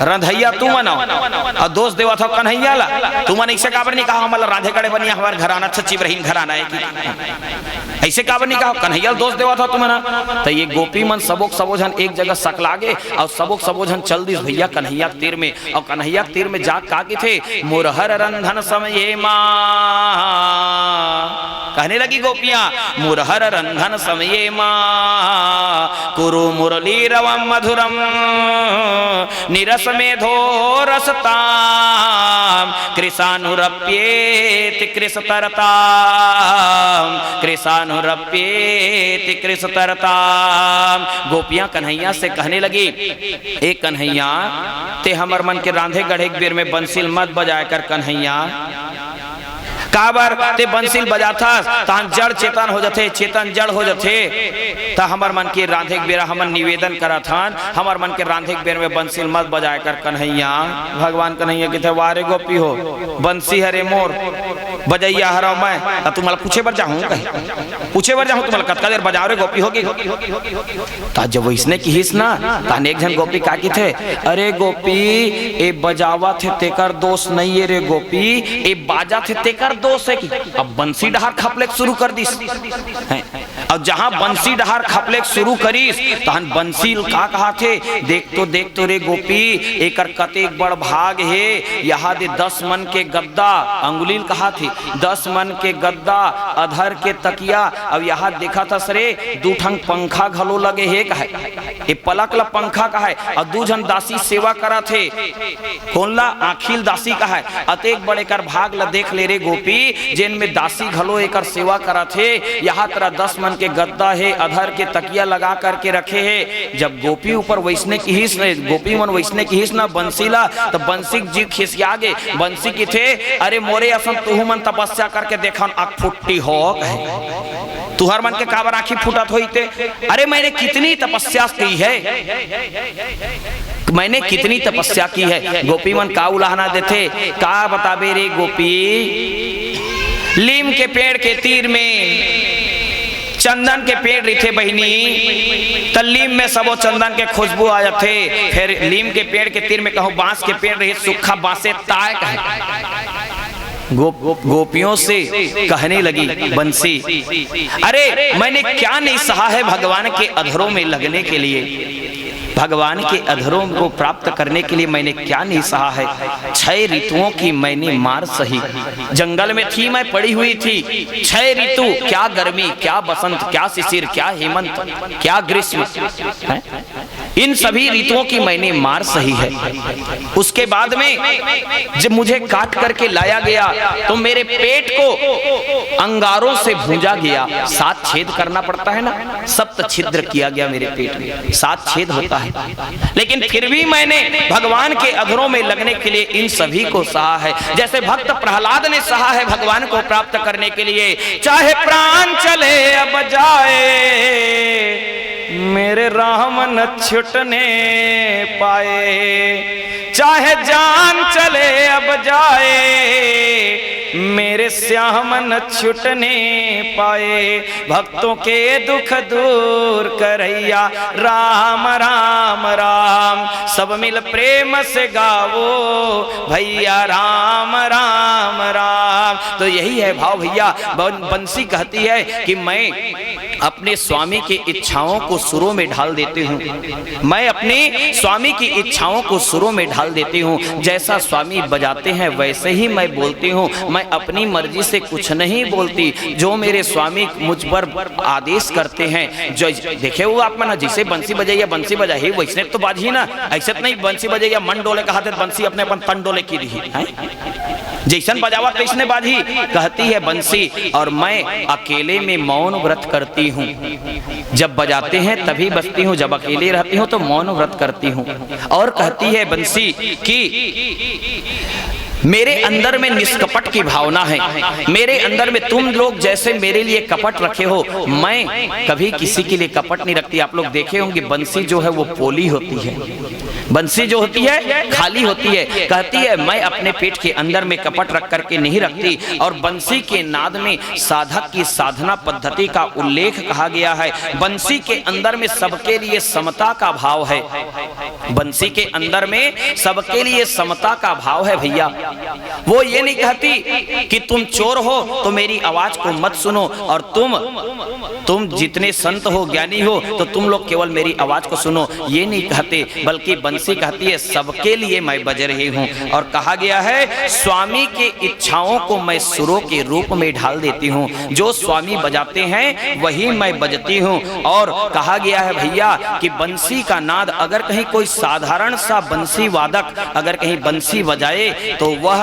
रंधैया तू मनाओ और दोस्त देवा था कन्हैया ला, तू मन ऐसे काबर नहीं कहा हमारा राधे कड़े बनिया हमारे घराना अच्छा चिबरहीन घराना है कि ऐसे काबर नहीं कहा कन्हैया दोस्त देवा था तुम ना। तो ये गोपी मन सबोक सबोझन एक जगह सकलागे और सबोक सबोझन चल दी भैया कन्हैया तीर में, और कन्हैया तीर में जा का थे मुरहर रंधन समय माँ कहने लगी गोपियां मुरहर रंधन समय माँ कुरु मुरली रवम मधुरम निरस मेधो रसताम कृषानुरप्येति कृषतरताम कृषानुरप्येति कृषतरताम। गोपियां कन्हैया से कहने लगी ए कन्हैया ते हमर मन के रांधे गढ़े के बेर में बंसील मत बजाए कर कन्हैया, काबर ते बंसील बजाथा तान जड़ चेतन हो जाते, चेतन जड़ हो जाते। ता हमर मन के रांधे के बेरा हमन निवेदन करा थान हमर मन के रांधे के बेर में बंसील मत बजाए कर कन्हैया। भगवान कन्हैया के थे वारे गोपी हो बंसी हरे मोर बजैया हरा मैं, तुम पूछे बर जाऊं पूछे बर जाऊं तुम कतका देर बजाओ रे गोपी होगी। ता जब इसने की हिस ना तान एक जन गोपी का की थे अरे गोपी ए बजावा थे तेकर दोष नहीं है रे गोपी, ए बाजा थे तेकर दोष है कि अब बंसी डहार खपलेक शुरू कर दिस। अब जहां बंसी डहार खपलेक शुरू करीस तहन बंसील का कहा थे देख तो रे गोपी एकर कतेक बड़ भाग है। यहाँ दे 10 मन के गद्दा अंगुलील कहा थी 10 मन के गद्दा अधर के तकिया, अब यहाँ देखा था सरे 2 ठंग पंखा घलो लगे है कहे ये पलक ला पंखा कहा और 2 जन दासी सेवा करा थे कौन ला आखिल दासी कहा अतेक बड़े कर भाग ला देख ले रे गोपी जिन में दासी घलो एकर सेवा करा थे। यहाँ तरह 10 मन के गद्दा है अधर के तकिया लगा करके रखे है। जब गोपी ऊपर वैसने की हिस गोपी मन वैसने की हिस ना बंसीला तो बंसी जी खिसिया गे बंसी की थे अरे मोरे असम तुहु मन तपस्या करके देखा आँख फुट्टी हो तुहर मन के काबर आँखी फुटत होई थे। अरे मैंने कितनी तपस्या की है, मैंने कितनी तपस्या की है। गोपी मन का उलाहना देते का बताबे रे गोपी, लीम के पेड़ के तीर में चंदन के पेड़ रहे बहिनी तलीम में सबो चंदन के खुशबू आ जाते, फिर लीम के पेड़ के तीर में कहूँ बांस के पेड़ रहे सूखा बांसे ताय कहे। गोपियों से कहने लगी बंसी अरे मैंने क्या नहीं सहा है भगवान के अधरों में लगने के लिए, भगवान के अधरों को प्राप्त करने के लिए मैंने क्या नहीं सहा है। 6 ऋतुओं की मैंने मार सही, जंगल में थी मैं पड़ी हुई थी 6 ऋतु, क्या गर्मी क्या बसंत क्या शिशिर क्या हेमंत क्या ग्रीष्म, इन सभी ऋतुओं की मैंने मार सही है। उसके बाद में जब मुझे काट करके लाया गया तो मेरे पेट को अंगारों से भूंजा गया, 7 छेद करना पड़ता है ना, 7 छिद्र किया गया मेरे पेट में, 7 छेद होता है। लेकिन फिर भी मैंने भगवान के अधरों में लगने के लिए इन सभी को सहा है। जैसे भक्त प्रहलाद ने सहा है भगवान को प्राप्त करने के लिए, चाहे प्राण चले अब जाए मेरे राम न छुटने पाए, चाहे जान चले अब जाए मेरे श्याम न छुटने पाए, भक्तों के दुख दूर करैया राम राम राम, सब मिल प्रेम से गावो भैया राम राम राम। तो यही है भाव भैया। बंसी कहती है कि मैं अपने स्वामी की इच्छाओं को सुरों में ढाल देती हूँ। मैं अपने स्वामी की इच्छाओं को सुरों में ढाल देती हूँ। जैसा स्वामी बजाते हैं वैसे ही मैं बोलती हूँ। मैं अपनी मर्जी से कुछ नहीं बोलती। जो मेरे स्वामी मुझ पर आदेश करते हैं, जो देखे वो आप मना जैसे बंसी बजाइए बंसी बजाई वैसे तो बाजी ना, ऐसे तो नहीं बंसी बजाइए मन डोले कहा बंसी अपने अपन तन डोले की रही जैसन बजावा तैसने बाजी कहती है बंसी। और मैं अकेले में मौन व्रत करती हूँ। जब बजाते हैं तभी बजती हूँ, जब अकेले रहती हूँ तो मौन व्रत करती हूँ। और कहती है बंसी कि मेरे अंदर में निष्कपट की भावना है। मेरे अंदर में तुम लोग जैसे मेरे लिए कपट रखे हो, मैं कभी किसी के लिए कपट नहीं रखती। आप लोग देखे होंगे बंसी जो है वो पोली होती है, बंसी जो होती है खाली होती है। कहती है मैं अपने पेट के अंदर में कपट रख करके नहीं रखती। और बंसी के नाद में साधक की साधना पद्धति का उल्लेख कहा गया है। बंसी के अंदर में सबके लिए समता का भाव है। बंसी के अंदर में सबके लिए समता का भाव है भैया। वो ये नहीं कहती कि तुम चोर हो तो मेरी आवाज को मत सुनो, और तुम जितने संत हो ज्ञानी हो तो तुम लोग केवल मेरी आवाज को सुनो, ये नहीं कहते। बल्कि बंसी कहती है सबके लिए मैं बज रही हूँ। और कहा गया है स्वामी की इच्छाओं को मैं सुरों के रूप में ढाल देती हूँ। जो स्वामी बजाते हैं वही मैं बजती हूँ। और कहा गया है भैया कि बंसी का नाद, अगर कहीं कोई साधारण सा बंसी वादक अगर कहीं बंसी बजाए तो वह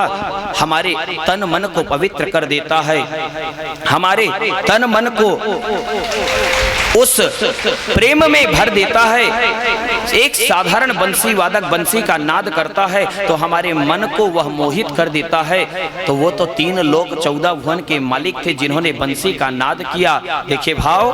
हमारे तन मन को पवित्र कर देता है। हमारे तन मन को उस प्रेम में भर देता है। एक साधारण बंसी वादक बंसी का नाद करता है तो हमारे मन को वह मोहित कर देता है। तो वो तो 3 लोक 14 भुवन के मालिक थे जिन्होंने बंसी का नाद किया। देखिए भाव,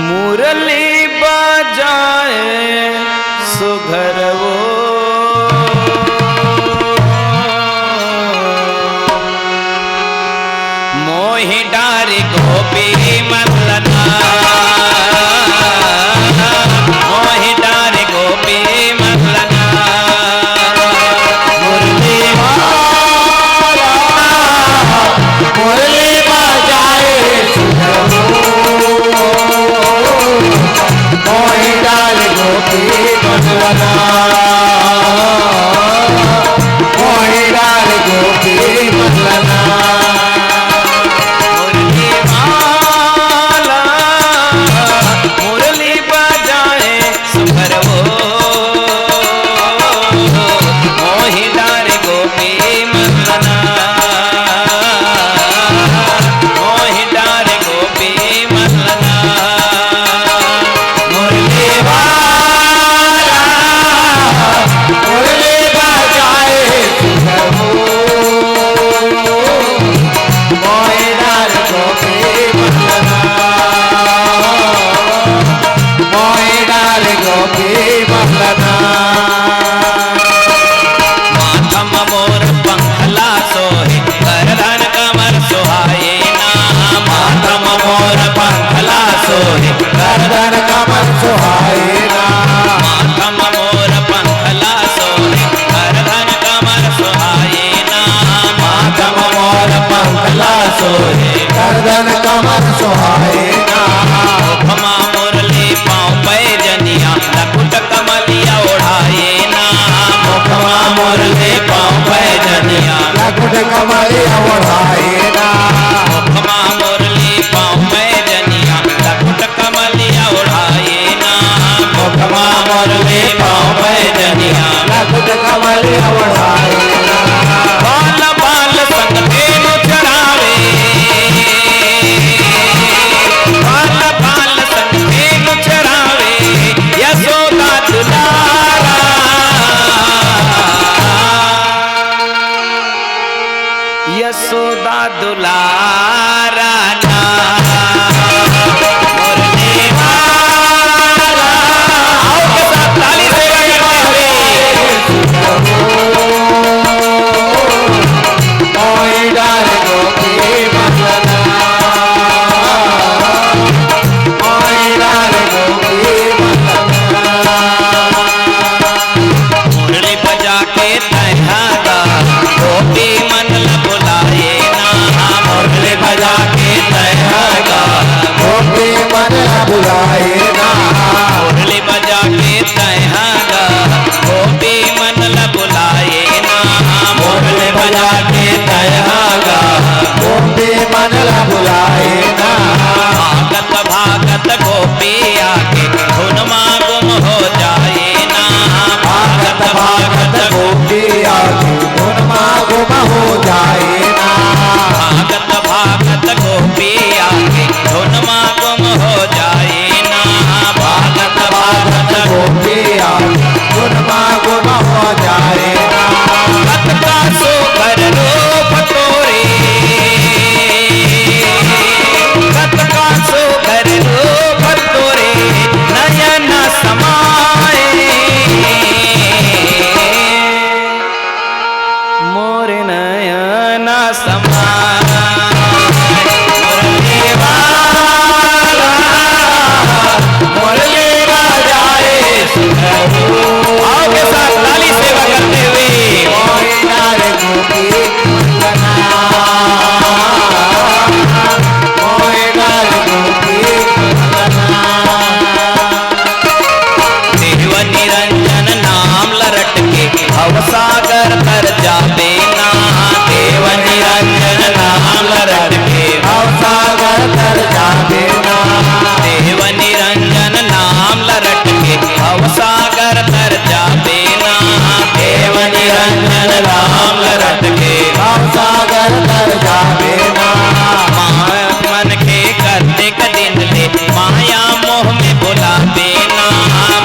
मुरली बजाए सुघर वो मोहि डारे गोपी मल्लना, मोहि डारे गोपी मल्लना। मुरली वाला मुरली बजाए सुघर वो मोहि डारे गोपी मल्लना, मोहि डारे गोपी मल्लना। गर्दन कमर सुहाएना, माथम मोर पंखला सोहे गर्दन कमर सुहाएना, माथम मोर पंखला सोहे गर्दन कमर सुहाएना। मुखमा मुरली पाँव पैजनिया कमलिया ओढ़ाए ना मुखमा मुरली पाँव में जनिया लकुट कमलिया ओढ़ाए ना मुखमा मुरली पाँव में जनिया लकुट कमलिया ओढ़ाए ना बाल बाल संग धेनु चरावे बाल बाल संग धेनु चरावे यशोदा दुलारा यशोदा दुलारा ना मुरली वाला आओ के साथ ताली से बजाते ओए डाल गोपी मदना ओए डाल गोपी मदना मुरली बजा के तैयारा गोपी मन बुलाए ना मुरली बजा के तैयारा गोपी मन बुलाए ना मुरली बजा के तैयारा गोपी मन बुलाए ना मुरली बजा के तैयारा गोपी मन बुलाए ना भागत भागत गोपी आके धुन मां गुम हो जाए ना भागत भागत गोपी आके धुन मां गुम हो जाए ना भागत भागत गोपी आके धुन मां गुम हो जाए ना भागत भागत गोपी आके धुन मां गुम हो जाए ना कत का सो घर रूप तोरे कत का सो घर रूप तोरे नयन समाए मोर नयन समाए मुरली वाला मुरली बजाए आओ के साथ ताली सेवा करते हुए ओए डाल गोपी मदना ओए डाल गोपी मदना देव निरंजन नाम लरट के भवसागर तर जाबे ना देव निरंजन नाम लरट के सागर तर जाबे ना देव निरंजन नाम लरट के भवसागर तर जाबे ना देव निरंजन नाम लरट के सागर तर जाबे ना मन के करते क दिन ले माया मोह में बुला देना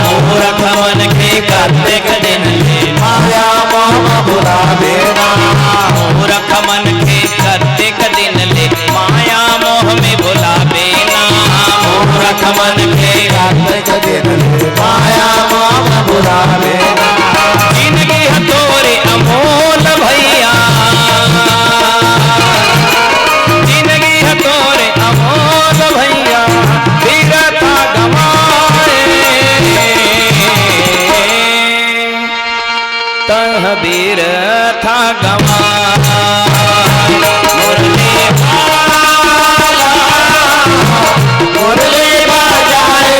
मूर्ख मन के करते क दिन ले माया मोह बुलावे ना मूर्ख मन के करते क दिन ले माया मोह में बुला देना मूर्ख मन के कार्तिक दिन माया मोह बुलावे ना जिंदगी हथोरे अमोल भैया जिंदगी हथोरे अमोल भैया बिरथा गवाए तह बिरथा गवाए मुरली वाला मुरली बजाए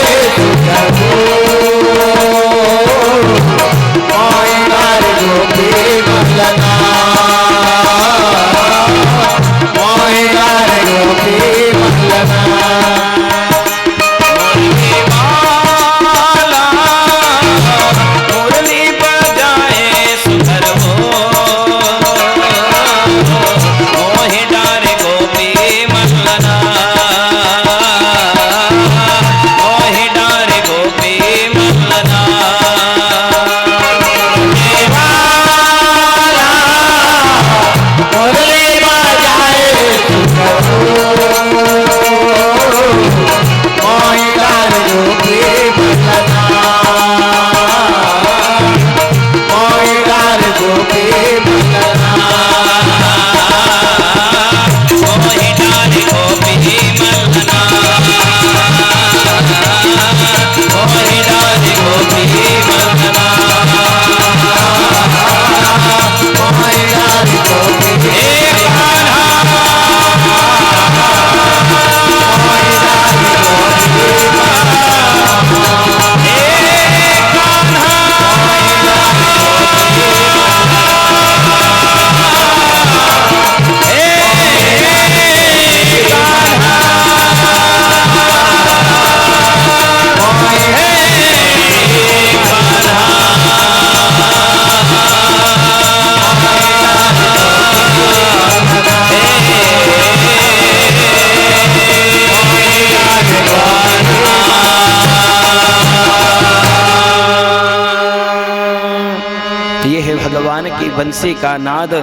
बंसी का नाद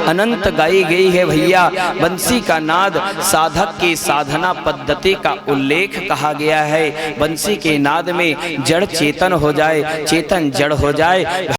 अनंत गाई गई है भैया। बंसी का नाद साधक की साधना पद्धति का उल्लेख कहा गया है। बंसी के नाद में जड़ चेतन हो जाए, चेतन जड़ हो जाए।